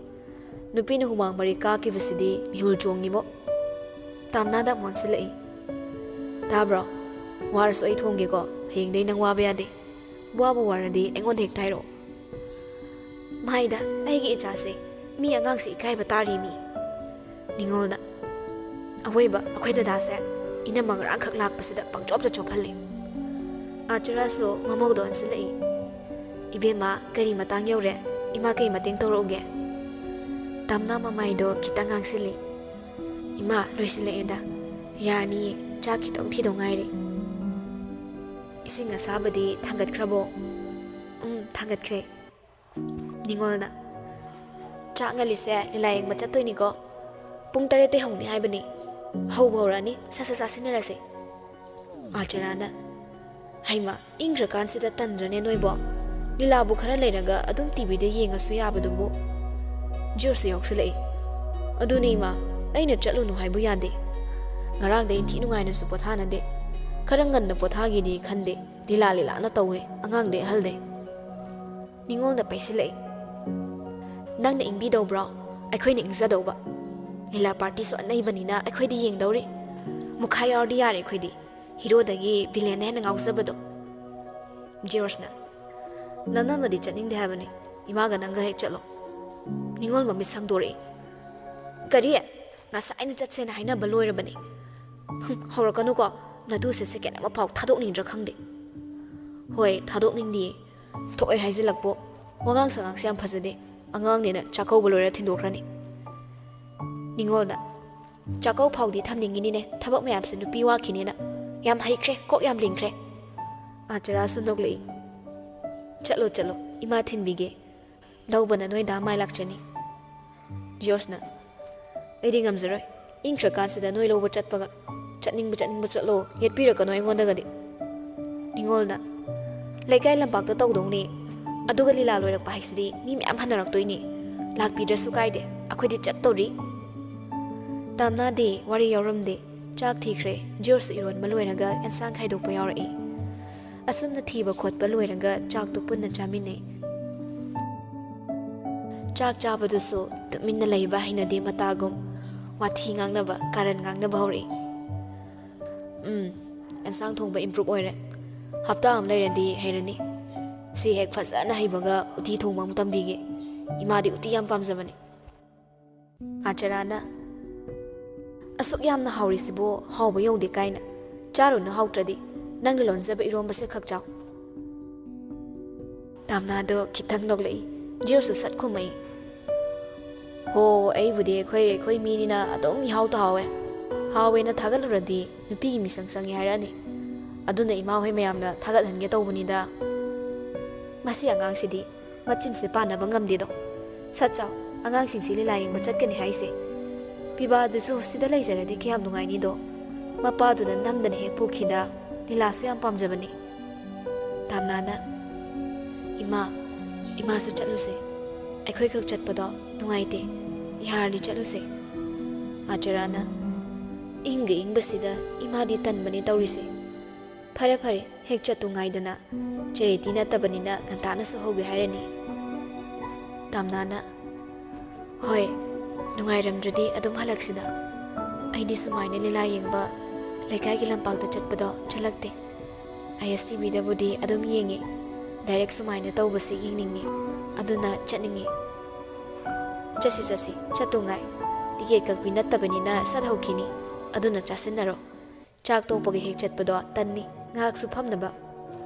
ꯅꯨꯄꯤꯅ ꯍꯨꯃꯥꯡ ꯃꯔꯤ ꯀꯥꯈꯤꯕꯁꯤꯗꯤ ꯃꯤꯍꯨꯜ ꯆꯣꯡꯉꯤꯕꯣ ꯇꯥꯝꯅꯥꯗ ꯃꯣꯟꯁꯤꯜꯂꯛꯏ ꯇꯥꯕ꯭ꯔꯣ ꯋꯥꯔꯁꯨ ꯑꯩ ꯊꯣꯡꯒꯦꯀꯣ ꯍꯌꯦꯡꯗꯩ ꯅꯪ ꯋꯥꯕ ꯌꯥꯗꯦ ꯋꯥꯕ ꯋꯥꯔꯗꯤ ꯑꯩꯉꯣꯟꯗ ꯍꯦꯛꯇ ꯍꯥꯏꯔꯛꯑꯣ ꯃꯥꯏꯗ ꯑꯩꯒꯤ ꯏꯆꯥꯁꯦ ꯃꯤ ꯑꯉꯥꯡꯁꯦ ꯏꯀꯥꯏꯕ ꯇꯥꯔꯤꯃꯤ ꯅꯤꯉꯣꯜꯅ ꯑꯋꯣꯏꯕ ꯑꯩꯈꯣꯏ ꯗꯗꯥꯁꯦ ꯏꯅꯝꯃ ꯉꯔꯥꯡꯈꯛ ꯂꯥꯛꯄꯁꯤꯗ ꯄꯪꯆꯣꯞꯇ ꯆꯣꯞꯍꯜꯂꯤ ꯑꯥꯆꯔꯥꯁꯨ ꯃꯃꯧꯗ ꯑꯣꯟꯁꯤꯜꯂꯛꯏ ꯏꯕꯦꯝꯃ ꯀꯔꯤ ꯃꯇꯥꯡ ꯌꯧꯔꯦ ꯏꯃꯥ ꯀꯩ ꯃꯇꯦꯡ ꯇꯧꯔꯛꯎꯒꯦ ꯇꯝꯅꯥ ꯃꯃꯥꯏꯗꯣ ꯈꯤꯇꯪ ꯉꯥꯡꯁꯤꯜꯂꯤ ꯏꯃꯥ ꯂꯣꯏꯁꯤꯜꯂꯛꯑꯦꯗ ꯌꯥꯔꯅꯤꯌꯦ ꯆꯥꯛ ꯈꯤꯇꯪ ꯊꯤꯗꯧ ꯉꯥꯏꯔꯦ ꯏꯁꯤꯡ ꯑꯁꯥꯕꯗꯤ ꯊꯥꯡꯒꯠꯈ꯭ꯔꯕꯣ ꯊꯥꯡꯒꯠꯈ꯭ꯔꯦ ꯅꯤꯉꯣꯜꯅ ꯆꯥꯛ ꯉꯜꯂꯤꯁꯦ ꯂꯤꯂꯥ ꯌꯦꯡꯕ ꯆꯠꯇꯣꯏꯅꯤꯀꯣ ꯄꯨꯡ 7 ꯍꯧꯅꯤ ꯍꯥꯏꯕꯅꯤ ꯍꯧꯕ ꯍꯧꯔꯛꯑꯅꯤ ꯁꯠ ꯁꯠ ꯆꯥꯁꯤꯟꯅꯔꯁꯦ ꯑꯥꯆꯔꯥꯅ ꯍꯩꯃ ꯏꯪꯈ꯭ꯔꯀꯥꯟꯁꯤꯗ ꯇꯟꯗ꯭ꯔꯅꯦ ꯅꯣꯏꯕꯣ ꯂꯤꯂꯥꯕꯨ ꯈꯔ ꯂꯩꯔꯒ ꯑꯗꯨꯝ ꯇꯤꯚꯤꯗ ꯌꯦꯡꯉꯁꯨ ꯌꯥꯕꯗꯨꯕꯨ ꯖꯤꯌꯣꯔꯁꯨ ꯌꯥꯎꯁꯤꯜꯂꯛꯏ ꯑꯗꯨꯅꯦ ꯏꯃꯥ ꯑꯩꯅ ꯆꯠꯂꯨꯅꯨ ꯍꯥꯏꯕꯨ ꯌꯥꯗꯦ ꯉꯔꯥꯡꯗꯩ ꯏꯟꯊꯤ ꯅꯨꯡꯉꯥꯏꯅꯁꯨ ꯄꯣꯊꯥꯅꯗꯦ ꯈꯔ ꯉꯟꯅ ꯄꯣꯊꯥꯒꯦꯗꯤ ꯈꯟꯗꯦ ꯂꯤꯂꯥꯅ ꯇꯧꯋꯦ ꯑꯉꯥꯡꯗꯩ ꯑꯍꯜꯗꯩ ꯅꯤꯉꯣꯜꯅ ꯄꯩꯁꯤꯜꯂꯛꯏ ꯅꯪꯅ ꯏꯪꯕꯤꯗꯧꯕ꯭ꯔꯣ ꯑꯩꯈꯣꯏꯅ ꯏꯪꯖꯗꯧꯕ ꯂꯤꯂꯥ ꯄꯥꯔꯇꯤꯁꯨ ꯑꯅꯩꯕꯅꯤꯅ ꯑꯩꯈꯣꯏꯗꯤ ꯌꯦꯡꯗꯧꯔꯤ ꯃꯨꯈꯥ ꯌꯥꯎꯔꯗꯤ ꯌꯥꯔꯦ ꯑꯩꯈꯣꯏꯗꯤ ꯍꯤꯔꯣꯗꯒꯤ ꯚꯤꯂꯦꯟꯅ ꯍꯦꯟꯅ ꯉꯥꯎꯖꯕꯗꯣ ꯖꯤꯌꯣꯔꯁꯅ ꯅꯅꯝꯃꯗꯤ ꯆꯠꯅꯤꯡꯗꯦ ꯍꯥꯏꯕꯅꯤ ꯏꯃꯥꯒ ꯅꯪꯒ ꯍꯦꯛ ꯆꯠꯂꯣ ꯅꯤꯉꯣꯜ ꯃꯃꯤꯠ ꯁꯪꯗꯣꯔꯛꯏ ꯀꯔꯤ ꯉꯁꯥꯏꯅ ꯆꯠꯁꯦꯅ ꯍꯥꯏꯅꯕ ꯂꯣꯏꯔꯕꯅꯤ ꯍꯧꯔꯛꯀꯅꯨꯀꯣ ꯅꯇꯨꯁꯦ ꯁꯦꯀꯦꯟ ꯑꯃꯐꯥꯎ ꯊꯥꯗꯣꯛꯅꯤꯡꯗ꯭ꯔꯥ ꯈꯪꯗꯦ ꯍꯣꯏ ꯊꯥꯗꯣꯛꯅꯤꯡꯗꯤꯌꯦ ꯊꯣꯛꯑꯦ ꯍꯥꯏꯖꯤꯜꯂꯛꯄꯣ ꯋꯥꯉꯥꯡ ꯁꯉꯥꯡꯁꯦ ꯌꯥꯝ ꯐꯖꯗꯦ ꯑꯉꯥꯡꯅꯦꯅ ꯆꯥꯛꯀꯧꯕ ꯂꯣꯏꯔ ꯊꯤꯟꯗꯣꯛꯈ꯭ꯔꯅꯤ ꯅꯤꯉꯣꯜꯅ ꯆꯥꯛꯀꯧ ꯐꯥꯎꯗꯤ ꯊꯝꯅꯤꯡꯉꯤꯅꯤꯅꯦ ꯊꯕꯛ ꯃꯌꯥꯝꯁꯦ ꯅꯨꯄꯤ ꯋꯥꯈꯤꯅꯦꯅ ꯌꯥꯝ ꯍꯩꯈ꯭ꯔꯦ ꯀꯣꯛ ꯌꯥꯝ ꯂꯤꯡꯈ꯭ꯔꯦ ꯑꯥꯆꯔꯥꯁꯨ ꯅꯣꯛꯂꯛꯏ ꯆꯠꯂꯣ ꯏꯃꯥ ꯊꯤꯟꯕꯤꯒꯦ ꯂꯧꯕꯅ ꯅꯣꯏ ꯗꯥ ꯃꯥꯏ ꯂꯥꯛꯆꯅꯤ ꯖꯤꯌꯣꯔꯁꯅ ꯑꯩꯗꯤ ꯉꯝꯖꯔꯣꯏ ꯏꯪꯈ꯭ꯔꯀꯥꯟꯁꯤꯗ ꯅꯣꯏ ꯂꯧꯕ ꯆꯠꯄꯒ ꯆꯠꯅꯤꯡꯕ ꯆꯠꯂꯣ ꯌꯦꯠꯄꯤꯔꯛꯀꯅꯣ ꯑꯩꯉꯣꯟꯗꯒꯗꯤ ꯅꯤꯉꯣꯜꯅ ꯂꯩꯀꯥꯏ ꯂꯝꯄꯥꯛꯇ ꯇꯧꯗꯧꯅꯤ ꯑꯗꯨꯒ ꯂꯤꯂꯥ ꯂꯣꯏꯔꯛꯄ ꯍꯥꯏꯁꯤꯗꯤ ꯃꯤ ꯃꯌꯥꯝ ꯍꯟꯅꯔꯛꯇꯣꯏꯅꯤ ꯂꯥꯛꯄꯤꯗ꯭ꯔꯁꯨ ꯀꯥꯏꯗꯦ ꯑꯩꯈꯣꯏꯗꯤ ꯆꯠꯇꯧꯔꯤ ꯇꯥꯝꯅꯥꯗꯤ ꯋꯥꯔꯤ ꯌꯥꯎꯔꯝꯗꯦ ꯆꯥꯛ ꯊꯤꯈ꯭ꯔꯦ ꯖꯤꯌꯣꯔꯁ ꯏꯔꯣꯟꯕ ꯂꯣꯏꯔꯒ ꯑꯦꯟꯁꯥꯡ ꯈꯥꯏꯗꯣꯛꯄ ꯌꯥꯎꯔꯛꯏ ꯑꯁꯨꯝꯅ ꯊꯤꯕ ꯈꯣꯠꯄ ꯂꯣꯏꯔꯒ ꯆꯥꯛꯇꯣ ꯄꯨꯟꯅ ꯆꯥꯃꯤꯟꯅꯩ ꯆꯥꯛ ꯆꯥꯕꯗꯨꯁꯨ ꯇꯨꯃꯤꯟꯅ ꯂꯩꯕ ꯍꯩꯅꯗꯦ ꯃꯇꯥꯒꯨꯝ ꯋꯥꯊꯤ ꯉꯥꯡꯅꯕ ꯀꯥꯔꯟ ꯉꯥꯡꯅꯕ ꯍꯧꯔꯛꯏ꯫ ꯑꯦꯟꯁꯥꯡ ꯊꯣꯡꯕ ꯏꯝꯄ꯭ꯔꯨꯞ ꯑꯣꯏꯔꯦ꯫ ꯍꯞꯇꯥ ꯑꯃ ꯂꯩꯔꯗꯤ ꯍꯩꯔꯅꯤ꯫ ꯁꯤ ꯍꯦꯛ ꯐꯖꯅ ꯍꯩꯕꯒ ꯎꯇꯤ ꯊꯣꯡꯕ ꯑꯃꯨꯛ ꯇꯝꯕꯤꯒꯦ꯫ ꯏꯃꯥꯗꯤ ꯎꯇꯤ ꯌꯥꯝ ꯄꯥꯝꯖꯕꯅꯤ꯫ ꯑꯥꯆꯔꯥꯅ ꯑꯁꯨꯛ ꯌꯥꯝꯅ ꯍꯥꯎꯔꯤꯁꯤꯕꯨ ꯍꯥꯎꯕ ꯌꯧꯗꯦ ꯀꯥꯏꯅ ꯆꯥꯔꯨꯅꯨ ꯍꯥꯎꯇ꯭ꯔꯗꯤ ꯅꯪꯅ ꯂꯣꯟꯖꯕ ꯏꯔꯣꯝꯕꯁꯦ ꯈꯛ ꯆꯥꯎ꯫ ꯇꯥꯝꯅꯥꯗꯣ ꯈꯤꯇꯪ ꯅꯣꯛꯂꯛꯏ꯫ ꯖꯤꯌꯔꯁꯨ ꯁꯠ ꯈꯨꯝꯃꯛꯏ꯫ ꯍꯣ ꯑꯩꯕꯨꯗꯤ ꯑꯩꯈꯣꯏ ꯃꯤꯅꯤꯅ ꯑꯗꯨꯝ ꯏꯍꯥꯎꯇ ꯍꯥꯎꯋꯦ꯫ ꯍꯥꯎꯋꯦꯅ ꯊꯥꯒꯠꯂꯨꯔꯗꯤ ꯅꯨꯄꯤꯒꯤ ꯃꯤꯁꯪ ꯆꯪꯉꯦ ꯍꯥꯏꯔꯛꯑꯅꯤ꯫ ꯑꯗꯨꯅ ꯏꯃꯥ ꯍꯣꯏ ꯃꯌꯥꯝꯅ ꯊꯥꯒꯠꯍꯟꯒꯦ ꯇꯧꯕꯅꯤꯗ꯫ ꯃꯁꯤ ꯑꯉꯥꯡꯁꯤꯗꯤ ꯃꯆꯤꯟꯁꯦ ꯄꯥꯟꯅꯕ ꯉꯝꯗꯦꯗꯣ꯫ ꯁꯠ ꯆꯥꯎ ꯑꯉꯥꯡꯁꯤꯡꯁꯤ ꯂꯤꯂꯥ ꯌꯦꯡꯕ ꯆꯠꯀꯅꯤ ꯍꯥꯏꯁꯦ꯫ ꯄꯤꯕꯥꯗꯨꯁꯨ ꯁꯤꯗ ꯂꯩꯖꯔꯗꯤ ꯀꯌꯥꯝ ꯅꯨꯡꯉꯥꯏꯅꯤꯗꯣ꯫ ꯃꯄꯥꯗꯨꯅ ꯅꯝꯗꯅ ꯍꯦꯛ ꯄꯨꯈꯤꯗ ꯂꯤꯂꯥꯁꯨ ꯌꯥꯝ ꯄꯥꯝꯖꯕꯅꯤ꯫ ꯇꯥꯝꯅꯥꯅ ꯏꯃꯥꯁꯨ ꯆꯠꯂꯨꯁꯦ꯫ ꯑꯩꯈꯣꯏ ꯈꯛ ꯆꯠꯄꯗꯣ ꯅꯨꯡꯉꯥꯏꯇꯦ꯫ ꯌꯥꯔꯗꯤ ꯆꯠꯂꯨꯁꯦ꯫ ꯑꯥꯆꯔꯥꯅ ꯏꯪꯒ ꯏꯪꯕꯁꯤꯗ ꯏꯃꯥꯗꯤ ꯇꯟꯕꯅꯤ ꯇꯧꯔꯤꯁꯦ꯫ ꯐꯔꯦ ꯐꯔꯦ ꯍꯦꯛ ꯆꯠꯇꯨ ꯉꯥꯏꯗꯅ ꯆꯦꯔꯤꯇꯤ ꯅꯠꯇꯕꯅꯤꯅ ꯉꯟꯇꯥꯅꯁꯨ ꯍꯧꯒꯦ ꯍꯥꯏꯔꯅꯤ꯫ ꯇꯥꯝꯅꯥꯅ ꯍꯣꯏ ꯅꯨꯡꯉꯥꯏꯔꯝꯗ꯭ꯔꯗꯤ ꯑꯗꯨꯝ ꯍꯜꯂꯛꯁꯤꯗ꯫ ꯑꯩꯗꯤ ꯁꯨꯃꯥꯏꯅ ꯂꯤꯂꯥ ꯌꯦꯡꯕ ꯂꯩꯀꯥꯏꯒꯤ ꯂꯝꯄꯥꯛꯇ ꯆꯠꯄꯗꯣ ꯆꯠꯂꯛꯇꯦ꯫ ISTVꯗꯕꯨꯗꯤ ꯑꯗꯨꯝ ꯌꯦꯡꯉꯤ꯫ ꯗꯥꯏꯔꯦꯛ ꯁꯨꯃꯥꯏꯅ ꯇꯧꯕꯁꯦ ꯌꯦꯡꯅꯤꯡꯉꯤ꯫ ꯑꯗꯨꯅ ꯆꯠꯅꯤꯡꯉꯤ꯫ ꯆꯠꯁꯤ ꯆꯠꯇꯨ ꯉꯥꯏ꯫ ꯇꯤꯀꯦꯠ ꯀꯛꯄꯤ ꯅꯠꯇꯕꯅꯤꯅ ꯁꯠ ꯍꯧꯈꯤꯅꯤ꯫ ꯑꯗꯨꯅ ꯆꯥꯁꯤꯟꯅꯔꯣ꯫ ꯆꯥꯛ ꯇꯣꯛꯄꯒ ꯍꯦꯛ ꯆꯠꯄꯗꯣ ꯇꯟꯅꯤ ꯉꯥꯏꯍꯥꯛꯁꯨ ꯐꯝꯅꯕ꯫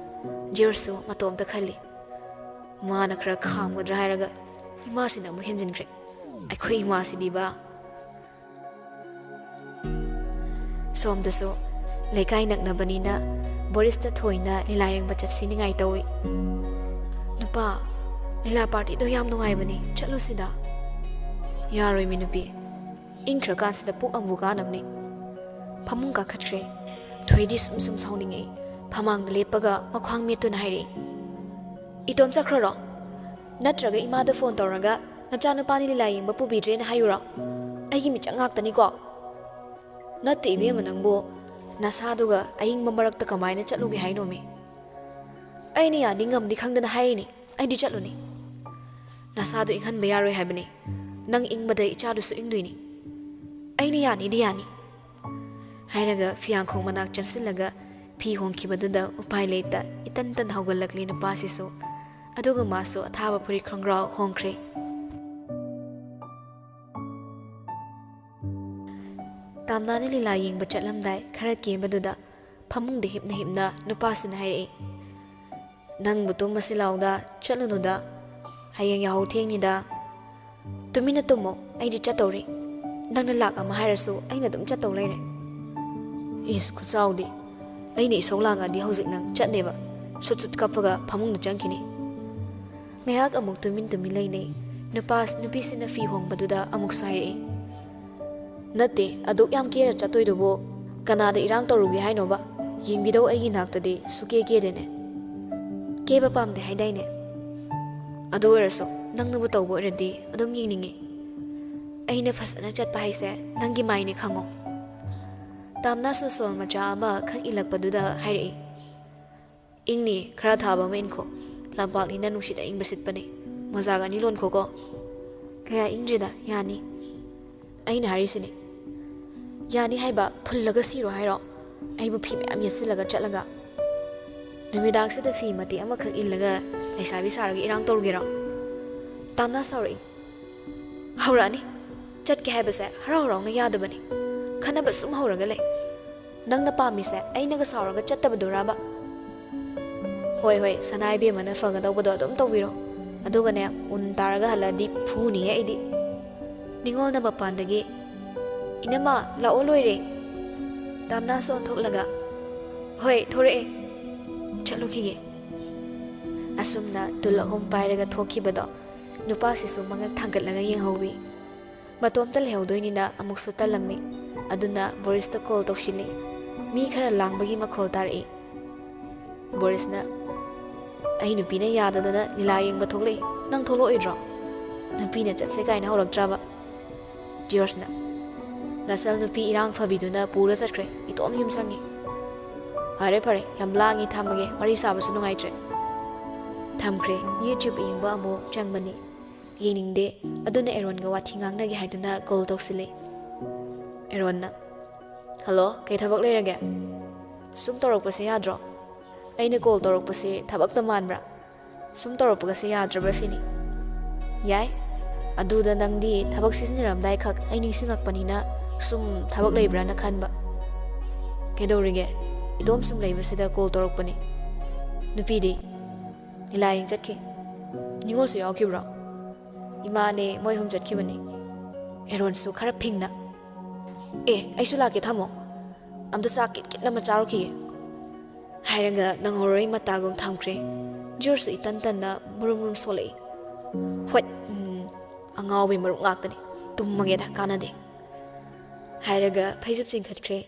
ꯖꯤꯌꯔꯁꯨ ꯃꯇꯣꯝꯇ ꯈꯜꯂꯤ꯫ ꯃꯥꯅ ꯈꯔ ꯈꯥꯝꯒꯗ꯭ꯔꯥ ꯍꯥꯏꯔꯒ ꯏꯃꯥꯁꯤꯅ ꯑꯃꯨꯛ ꯍꯦꯟꯖꯤꯟꯈ꯭ꯔꯦ꯫ ꯑꯩꯈꯣꯏ ꯏꯃꯥꯁꯤꯗꯤꯕ꯫ ꯁꯣꯝꯗꯁꯨ ꯂꯩꯀꯥꯏ ꯅꯛꯅꯕꯅꯤꯅ ꯕꯣꯔꯤꯁꯇ ꯊꯣꯏꯅ ꯂꯤꯂꯥ ꯌꯦꯡꯕ ꯆꯠꯁꯤꯅꯤꯉꯥꯏ ꯇꯧꯏ꯫ ꯅꯨꯄꯥ ꯂꯤꯂꯥ ꯄꯥꯔꯇꯤꯗꯣ ꯌꯥꯝ ꯅꯨꯡꯉꯥꯏꯕꯅꯤ ꯆꯠꯂꯨꯁꯤꯗ꯫ ꯌꯥꯔꯣꯏ ꯃꯤ ꯅꯨꯄꯤ ꯏꯪꯈ꯭ꯔꯀꯥꯟꯁꯤꯗ ꯄꯨꯛ ꯑꯃꯨꯛ ꯀꯥꯅꯕꯅꯤ꯫ ꯐꯃꯨꯡ ꯀꯥꯈꯠꯈ꯭ꯔꯦ꯫ ꯊꯣꯏꯗꯤ ꯁꯨꯝ ꯁꯥꯎꯅꯤꯡꯉꯛꯏ꯫ ꯐꯃꯥꯡꯗ ꯂꯦꯞꯄꯒ ꯃꯈ꯭ꯋꯥꯡ ꯃꯦꯠꯇꯨꯅ ꯍꯥꯏꯔꯛꯏ꯫ ꯏꯇꯣꯝ ꯆꯠꯈ꯭ꯔꯔꯣ? ꯅꯠꯇ꯭ꯔꯒ ꯏꯃꯥꯗ ꯐꯣꯟ ꯇꯧꯔꯒ ꯅꯆꯥꯅꯨꯄꯥꯅꯤ ꯂꯤꯂꯥ ꯌꯦꯡꯕ ꯄꯨꯕꯤꯗ꯭ꯔꯦꯅ ꯍꯥꯏꯌꯨꯔꯣ? ꯑꯩꯒꯤ ꯃꯤꯆꯪ ꯉꯥꯛꯇꯅꯤꯀꯣ꯫ ꯅꯠꯇꯦ ꯏꯕꯦꯝꯃ ꯅꯪꯕꯨ ꯅꯁꯥꯗꯨꯒ ꯑꯏꯪꯕ ꯃꯔꯛꯇ ꯀꯃꯥꯏꯅ ꯆꯠꯂꯨꯒꯦ ꯍꯥꯏꯅꯣꯃꯤ? ꯑꯩꯅ ꯌꯥꯅꯤ ꯉꯝꯗꯤ ꯈꯪꯗꯅ ꯍꯥꯏꯔꯤꯅꯤ꯫ ꯑꯩꯗꯤ ꯆꯠꯂꯨꯅꯤ꯫ ꯅꯁꯥꯗꯨ ꯏꯪꯍꯟꯕ ꯌꯥꯔꯣꯏ ꯍꯥꯏꯕꯅꯤ꯫ ꯅꯪ ꯏꯪꯕꯗ ꯏꯆꯥꯗꯨꯁꯨ ꯏꯪꯗꯣꯏꯅꯤ꯫ ꯑꯩꯅ ꯌꯥꯅꯤꯗꯤ ꯌꯥꯅꯤ ꯍꯥꯏꯔꯒ ꯐꯤꯌꯥꯡꯈꯣꯡ ꯃꯅꯥꯛ ꯆꯪꯁꯤꯜꯂꯒ ꯐꯤ ꯍꯣꯡꯈꯤꯕꯗꯨꯗ ꯎꯄꯥꯏ ꯂꯩꯇ ꯏꯇꯟ ꯍꯧꯒꯠꯂꯛꯂꯤ ꯅꯨꯄꯥꯁꯤꯁꯨ꯫ ꯑꯗꯨꯒ ꯃꯥꯁꯨ ꯑꯊꯥꯕ ꯐꯨꯔꯤꯠ ꯈꯣꯡꯒ꯭ꯔꯥꯎ ꯍꯣꯡꯈ꯭ꯔꯦ꯫ ꯇꯥꯝꯅꯥꯅ ꯂꯤꯂꯥ ꯌꯦꯡꯕ ꯆꯠꯂꯝꯗꯥꯏ ꯈꯔ ꯀꯦꯝꯕꯗꯨꯗ ꯐꯃꯨꯡꯗ ꯍꯤꯞꯅ ꯅꯨꯄꯥꯁꯤꯅ ꯍꯥꯏꯔꯛꯏ꯫ ꯅꯪꯕꯨ ꯇꯨꯝꯃꯁꯤ ꯂꯥꯎꯗ ꯆꯠꯂꯨꯅꯨꯗ ꯍꯌꯦꯡ ꯌꯥꯍꯧ ꯊꯦꯡꯅꯤꯗ꯫ ꯇꯨꯃꯤꯟꯅ ꯇꯨꯝꯃꯣ ꯑꯩꯗꯤ ꯆꯠꯇꯧꯔꯤ꯫ ꯅꯪꯅ ꯂꯥꯛ ꯑꯃ ꯍꯥꯏꯔꯁꯨ ꯑꯩꯅ ꯑꯗꯨꯝ ꯆꯠꯇꯧ ꯂꯩꯔꯦ꯫ ꯏꯁ ꯈꯨꯆꯥꯎꯗꯤ ꯑꯩꯅ ꯏꯁꯧ ꯂꯥꯡꯉꯗꯤ ꯍꯧꯖꯤꯛ ꯅꯪ ꯆꯠꯅꯦꯕ ꯁꯨꯠ ꯀꯞꯄꯒ ꯐꯃꯨꯡꯗ ꯆꯪꯈꯤꯅꯤ꯫ ꯉꯥꯏꯍꯥꯛ ꯑꯃꯨꯛ ꯇꯨꯃꯤꯟ ꯂꯩꯅꯩ꯫ ꯅꯨꯄꯤꯁꯤꯅ ꯐꯤ ꯍꯣꯡꯕꯗꯨꯗ ꯑꯃꯨꯛꯁꯨ ꯍꯥꯏꯔꯛꯏ꯫ ꯅꯠꯇꯦ ꯑꯗꯨꯛ ꯌꯥꯝ ꯀꯦꯔ ꯆꯠꯇꯣꯏꯗꯨꯕꯨ ꯀꯅꯥꯗ ꯏꯔꯥꯡ ꯇꯧꯔꯨꯒꯦ ꯍꯥꯏꯅꯣꯕ? ꯌꯦꯡꯕꯤꯗꯧ ꯑꯩꯒꯤ ꯅꯥꯛꯇꯗꯤ ꯁꯨꯀꯦ ꯀꯦꯗꯦꯅꯦ꯫ ꯀꯦꯕ ꯄꯥꯝꯗꯦ ꯍꯥꯏꯗꯥꯏꯅꯦ? ꯑꯗꯨ ꯑꯣꯏꯔꯁꯨ ꯅꯪꯅꯕꯨ ꯇꯧꯕ ꯑꯣꯏꯔꯗꯤ ꯑꯗꯨꯝ ꯌꯦꯡꯅꯤꯡꯉꯤ꯫ ꯑꯩꯅ ꯐꯖꯅ ꯆꯠꯄ ꯍꯥꯏꯁꯦ ꯅꯪꯒꯤ ꯃꯥꯏꯅꯦ ꯈꯪꯉꯣ꯫ ꯇꯥꯝꯅꯥꯁꯨ ꯁꯣꯜ ꯃꯆꯥ ꯑꯃ ꯈꯛ ꯏꯜꯂꯛꯄꯗꯨꯗ ꯍꯥꯏꯔꯛꯏ꯫ ꯏꯪꯅꯤ ꯈꯔ ꯊꯥꯕ ꯑꯃ ꯏꯟꯈꯣ꯫ ꯂꯝꯄꯥꯛꯅꯤꯅ ꯅꯨꯡꯁꯤꯠ ꯑꯏꯪꯕ ꯁꯤꯠꯄꯅꯤ꯫ ꯃꯣꯖꯥꯒ ꯑꯅꯤ ꯂꯣꯟꯈꯣꯀꯣ꯫ ꯀꯌꯥ ꯏꯪꯗ꯭ꯔꯤꯗ ꯌꯥꯅꯤ꯫ ꯑꯩꯅ ꯍꯥꯏꯔꯤꯁꯤꯅꯤ꯫ ꯌꯥꯅꯤ ꯍꯥꯏꯕ ꯐꯨꯜꯂꯒ ꯁꯤꯔꯣ ꯍꯥꯏꯔꯣ? ꯑꯩꯕꯨ ꯐꯤ ꯃꯌꯥꯝ ꯌꯦꯠꯁꯤꯜꯂꯒ ꯆꯠꯂꯒ ꯅꯨꯃꯤꯗꯥꯡꯁꯤꯗ ꯐꯤ ꯃꯇꯦꯛ ꯑꯃꯈꯛ ꯏꯜꯂꯒ ꯂꯩꯁꯥꯕꯤ ꯁꯥꯔꯒ ꯏꯔꯥꯡ ꯇꯧꯔꯨꯒꯦꯔꯣ? ꯇꯥꯝꯅꯥ ꯁꯥꯎꯔꯛꯏ꯫ ꯍꯧꯔꯛꯑꯅꯤ꯫ ꯆꯠꯀꯦ ꯍꯥꯏꯕꯁꯦ ꯍꯔꯥꯎꯅ ꯌꯥꯗꯕꯅꯤ꯫ ꯈꯟꯅꯕ ꯁꯨꯝ ꯍꯧꯔꯒ ꯂꯩ꯫ ꯅꯪꯅ ꯄꯥꯝꯃꯤꯁꯦ ꯑꯩꯅꯒ ꯁꯥꯎꯔꯒ ꯆꯠꯇꯕꯗꯨꯔꯕ? ꯍꯣꯏ ꯁꯅꯥ ꯏꯕꯦꯝꯃꯅ ꯐꯒꯗꯧꯕꯗꯣ ꯑꯗꯨꯝ ꯇꯧꯕꯤꯔꯣ꯫ ꯑꯗꯨꯒꯅꯦ ꯎꯟ ꯇꯥꯔꯒ ꯍꯜꯂꯛꯑꯗꯤ ꯐꯨꯅꯤꯍꯦ ꯑꯩꯗꯤ꯫ ꯅꯤꯉꯣꯜꯅ ꯃꯄꯥꯟꯗꯒꯤ ꯏꯅꯝꯃ ꯂꯥꯛꯑꯣ ꯂꯣꯏꯔꯦ꯫ ꯇꯥꯝꯅꯥꯁꯨ ꯑꯣꯟꯊꯣꯛꯂꯒ ꯍꯣꯏ ꯊꯣꯔꯛꯑꯦ ꯆꯠꯂꯨꯈꯤꯒꯦ꯫ ꯑꯁꯨꯝꯅ ꯇꯨꯜ 3 ꯄꯥꯏꯔꯒ ꯊꯣꯛꯈꯤꯕꯗꯣ ꯅꯨꯄꯥꯁꯤꯁꯨ ꯃꯉꯛ ꯊꯥꯡꯒꯠꯂꯒ ꯌꯦꯡꯍꯧꯋꯤ꯫ ꯃꯇꯣꯝꯇ ꯂꯩꯍꯧꯗꯣꯏꯅꯤꯅ ꯑꯃꯨꯛꯁꯨ ꯇꯜꯂꯝꯃꯤ꯫ ꯑꯗꯨꯅ ꯕꯣꯔꯤꯁꯇ ꯀꯣꯜ ꯇꯧꯁꯤꯜꯂꯤ꯫ ꯃꯤ ꯈꯔ ꯂꯥꯡꯕꯒꯤ ꯃꯈꯣꯜ ꯇꯥꯔꯛꯏ꯫ ꯕꯣꯔꯤꯁꯅ ꯑꯩ ꯅꯨꯄꯤꯅ ꯌꯥꯗꯗꯅ ꯂꯤꯂꯥ ꯌꯦꯡꯕ ꯊꯣꯛꯂꯛꯏ꯫ ꯅꯪ ꯊꯣꯛꯂꯛꯑꯣꯏꯗ꯭ꯔꯣ? ꯅꯨꯄꯤꯅ ꯆꯠꯁꯦ ꯀꯥꯏꯅ ꯍꯧꯔꯛꯇ꯭ꯔꯕ? ꯖꯤꯌꯔꯁꯅ ꯅꯁꯜ ꯅꯨꯄꯤ ꯏꯔꯥꯡ ꯐꯕꯤꯗꯨꯅ ꯄꯨꯔ ꯆꯠꯈ꯭ꯔꯦ꯫ ꯏꯇꯣꯝ ꯌꯨꯝ ꯁꯪꯉꯤ꯫ ꯐꯔꯦ ꯌꯥꯝ ꯂꯥꯡꯉꯤ ꯊꯝꯃꯒꯦ ꯋꯥꯔꯤ ꯁꯥꯕꯁꯨ ꯅꯨꯡꯉꯥꯏꯇ꯭ꯔꯦ꯫ ꯊꯝꯈ꯭ꯔꯦ꯫ YouTube ꯌꯦꯡꯕ ꯑꯃꯨꯛ ꯆꯪꯕꯅꯤ꯫ ꯌꯦꯡꯅꯤꯡꯗꯦ ꯑꯗꯨꯅ ꯑꯦꯔꯣꯟꯒ ꯋꯥꯊꯤ ꯉꯥꯡꯅꯒꯦ ꯍꯥꯏꯗꯨꯅ ꯀꯣꯜ ꯇꯧꯁꯤꯜꯂꯤ꯫ ꯑꯦꯔꯣꯟꯅ ꯍꯜꯂꯣ ꯀꯩ ꯊꯕꯛ ꯂꯩꯔꯒꯦ? ꯁꯨꯝ ꯇꯧꯔꯛꯄꯁꯦ ꯌꯥꯗ꯭ꯔꯣ? ꯑꯩꯅ ꯀꯣꯜ ꯇꯧꯔꯛꯄꯁꯦ ꯊꯕꯛꯇ ꯃꯥꯟꯕ꯭ꯔꯥ? ꯁꯨꯝ ꯇꯧꯔꯛꯄꯒꯁꯦ ꯌꯥꯗ꯭ꯔꯕ꯭ꯔꯥ ꯁꯤꯅꯤ? ꯌꯥꯏ ꯑꯗꯨꯗ ꯅꯪꯗꯤ ꯊꯕꯛ ꯁꯤꯖꯤꯟꯅꯔꯝꯗꯥꯏ ꯈꯛ ꯑꯩ ꯅꯤꯡꯁꯤꯡꯉꯛꯄꯅꯤꯅ ꯁꯨꯝ ꯊꯕꯛ ꯂꯩꯕ꯭ꯔꯥꯅ ꯈꯟꯕ꯫ ꯀꯩꯗꯧꯔꯤꯒꯦ? ꯏꯇꯣꯝ ꯁꯨꯝ ꯂꯩꯕꯁꯤꯗ ꯀꯣꯜ ꯇꯧꯔꯛꯄꯅꯤ꯫ ꯅꯨꯄꯤꯗꯤ? ꯂꯤꯂꯥ ꯌꯦꯡ ꯆꯠꯈꯤ꯫ ꯅꯤꯉꯣꯜꯁꯨ ꯌꯥꯎꯈꯤꯕ꯭ꯔꯣ? ꯏꯃꯥꯅꯦ ꯃꯣꯏ 6 ꯆꯠꯈꯤꯕꯅꯤ꯫ ꯑꯦꯔꯣꯟꯁꯨ ꯈꯔ ꯐꯤꯡꯅ ꯑꯩꯁꯨ ꯂꯥꯛꯀꯦ ꯊꯝꯃꯣ ꯑꯝꯇ ꯆꯥꯛ ꯀꯤꯠ ꯑꯃ ꯆꯥꯔꯨꯈꯤꯒꯦ ꯍꯥꯏꯔꯒ ꯅꯪꯍꯧꯔꯣꯏ ꯃꯇꯥꯒꯨꯝ ꯊꯝꯈ꯭ꯔꯦ꯫ ꯖꯣꯔꯖꯁꯨ ꯏꯇꯟ ꯇꯟꯅ ꯃꯨꯔꯨꯝ ꯁꯣꯜꯂꯛꯏ꯫ ꯍꯣꯏ ꯑꯉꯥꯎꯕꯤ ꯃꯔꯨꯞ ꯉꯥꯛꯇꯅꯤ ꯇꯨꯝꯃꯒꯦꯗ ꯀꯥꯟꯅꯗꯦ ꯍꯥꯏꯔꯒ ꯐꯩꯖꯨꯞ ꯆꯤꯡꯈꯠꯈ꯭ꯔꯦ꯫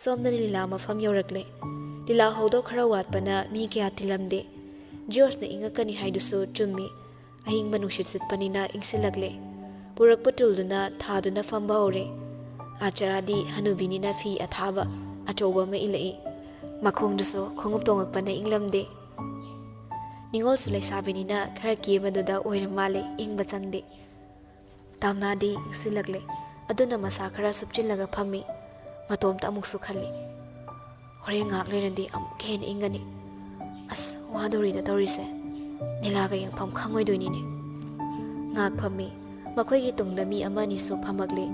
ꯁꯣꯝꯗꯅ ꯂꯤꯂꯥ ꯃꯐꯝ ꯌꯧꯔꯛꯂꯦ꯫ ꯂꯤꯂꯥ ꯍꯧꯗꯧ ꯈꯔ ꯋꯥꯠꯄꯅ ꯃꯤ ꯀꯌꯥ ꯇꯤꯜꯂꯝꯗꯦ꯫ ꯖꯣꯔꯖꯅ ꯏꯪꯉꯛꯀꯅꯤ ꯍꯥꯏꯗꯨꯁꯨ ꯆꯨꯝꯃꯤ꯫ ꯑꯍꯤꯡꯕ ꯅꯨꯡꯁꯤꯠ ꯁꯤꯠꯄꯅꯤꯅ ꯏꯪꯁꯤꯜꯂꯛꯂꯦ꯫ ꯄꯨꯔꯛꯄ ꯇꯨꯜꯗꯨꯅ ꯊꯥꯗꯨꯅ ꯐꯝꯕ ꯍꯧꯔꯦ꯫ ꯑꯥꯆꯥꯔꯥꯗꯤ ꯍꯅꯨꯕꯤꯅꯤꯅ ꯐꯤ ꯑꯊꯥꯕ ꯑꯆꯧꯕ ꯑꯃ ꯏꯜꯂꯛꯏ꯫ ꯃꯈꯣꯡꯗꯨꯁꯨ ꯈꯣꯡꯎꯞ ꯇꯣꯡꯉꯛꯄꯅ ꯏꯪꯂꯝꯗꯦ꯫ ꯅꯤꯉꯣꯜꯁꯨ ꯂꯩꯁꯥꯕꯤꯅꯤꯅ ꯈꯔ ꯀꯦꯕꯗꯨꯗ ꯑꯣꯏꯔ ꯃꯥꯜꯂꯦ ꯏꯪꯕ ꯆꯪꯗꯦ꯫ ꯇꯥꯝꯅꯥꯗꯤ ꯏꯪꯁꯤꯜꯂꯛꯂꯦ꯫ ꯑꯗꯨꯅ ꯃꯁꯥ ꯈꯔ ꯁꯨꯞꯆꯤꯜꯂꯒ ꯐꯝꯃꯤ꯫ ꯃꯇꯣꯝꯇ ꯑꯃꯨꯛꯁꯨ ꯈꯜꯂꯤ ꯍꯣꯔꯦꯟ ꯉꯥꯛ ꯂꯩꯔꯗꯤ ꯑꯃꯨꯛ ꯍꯦꯟꯅ ꯏꯪꯒꯅꯤ꯫ ꯑꯁ ꯋꯥꯗꯧꯔꯤꯗ ꯇꯧꯔꯤꯁꯦ ꯅꯤꯂꯥꯒ ꯌꯦꯡꯐꯝ ꯈꯪꯉꯣꯏꯗꯣꯏꯅꯤꯅꯦ꯫ ꯉꯥꯛ ꯐꯝꯃꯤ꯫ ꯃꯈꯣꯏꯒꯤ ꯇꯨꯡꯗ ꯃꯤ ꯑꯃ ꯑꯅꯤꯁꯨ ꯐꯝꯃꯛꯂꯦ꯫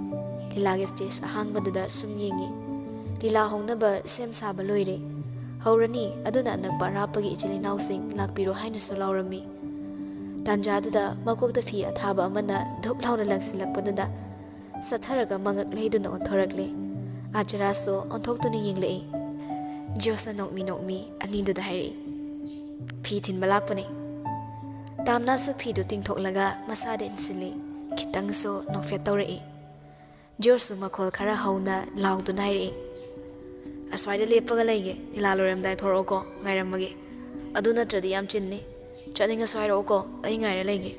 ꯂꯤꯂꯥꯒꯤ ꯁ꯭ꯇꯦꯖ ꯑꯍꯥꯡꯕꯗꯨꯗ ꯁꯨꯝ ꯌꯦꯡꯉꯤ꯫ ꯂꯤꯂꯥ ꯍꯧꯅꯕ ꯁꯦꯝ ꯁꯥꯕ ꯂꯣꯏꯔꯦ꯫ ꯍꯧꯔꯅꯤ ꯑꯗꯨꯅ ꯑꯅꯛꯄ ꯑꯔꯥꯞꯄꯒꯤ ꯏꯆꯤꯜ ꯏꯅꯥꯎꯁꯤꯡ ꯂꯥꯛꯄꯤꯔꯣ ꯍꯥꯏꯅꯁꯨ ꯂꯥꯎꯔꯝꯃꯤ꯫ ꯇꯥꯟꯖꯥꯗꯨꯗ ꯃꯀꯣꯛꯇ ꯐꯤ ꯑꯊꯥꯕ ꯑꯃꯅ ꯙꯨꯞ ꯂꯥꯎꯅ ꯂꯪꯁꯤꯜꯂꯛꯄꯗꯨꯗ ꯁꯠꯊꯔꯒ ꯃꯉꯛ ꯂꯩꯗꯨꯅ ꯑꯣꯟꯊꯣꯔꯛꯂꯦ꯫ ꯑꯥꯆꯥꯔꯥꯁꯨ ꯑꯣꯟꯊꯣꯛꯇꯨꯅ ꯌꯦꯡꯂꯛꯏ꯫ ꯖꯣꯔꯖꯅ ꯅꯣꯛꯃꯤ ꯑꯅꯤꯗꯨꯗ ꯍꯥꯏꯔꯛꯏ ꯐꯤ ꯊꯤꯟꯕ ꯂꯥꯛꯄꯅꯤ꯫ ꯇꯥꯝꯅꯥꯁꯨ ꯐꯤꯗꯨ ꯇꯤꯡꯊꯣꯛꯂꯒ ꯃꯁꯥꯗ ꯏꯟꯁꯤꯜꯂꯤ꯫ ꯈꯤꯇꯪꯁꯨ ꯅꯣꯛꯐꯦꯠ ꯇꯧꯔꯛꯏ꯫ ꯖꯣꯔꯖꯁꯨ ꯃꯈꯣꯜ ꯈꯔ ꯍꯧꯅ ꯂꯥꯎꯗꯨꯅ ꯍꯥꯏꯔꯛꯏ ꯑꯁ꯭ꯋꯥꯏꯗ ꯂꯦꯞꯄꯒ ꯂꯩꯒꯦ ꯂꯤꯂꯥ ꯂꯣꯏꯔꯝꯗꯥꯏ ꯊꯣꯔꯛꯑꯣꯀꯣ ꯉꯥꯏꯔꯝꯃꯒꯦ ꯑꯗꯨ ꯅꯠꯇ꯭ꯔꯗꯤ ꯌꯥꯝ ꯆꯤꯟꯅꯤ ꯆꯠꯅꯤꯡꯉꯁꯨ ꯍꯥꯏꯔꯛꯑꯣꯀꯣ ꯑꯩ ꯉꯥꯏꯔ ꯂꯩꯒꯦ꯫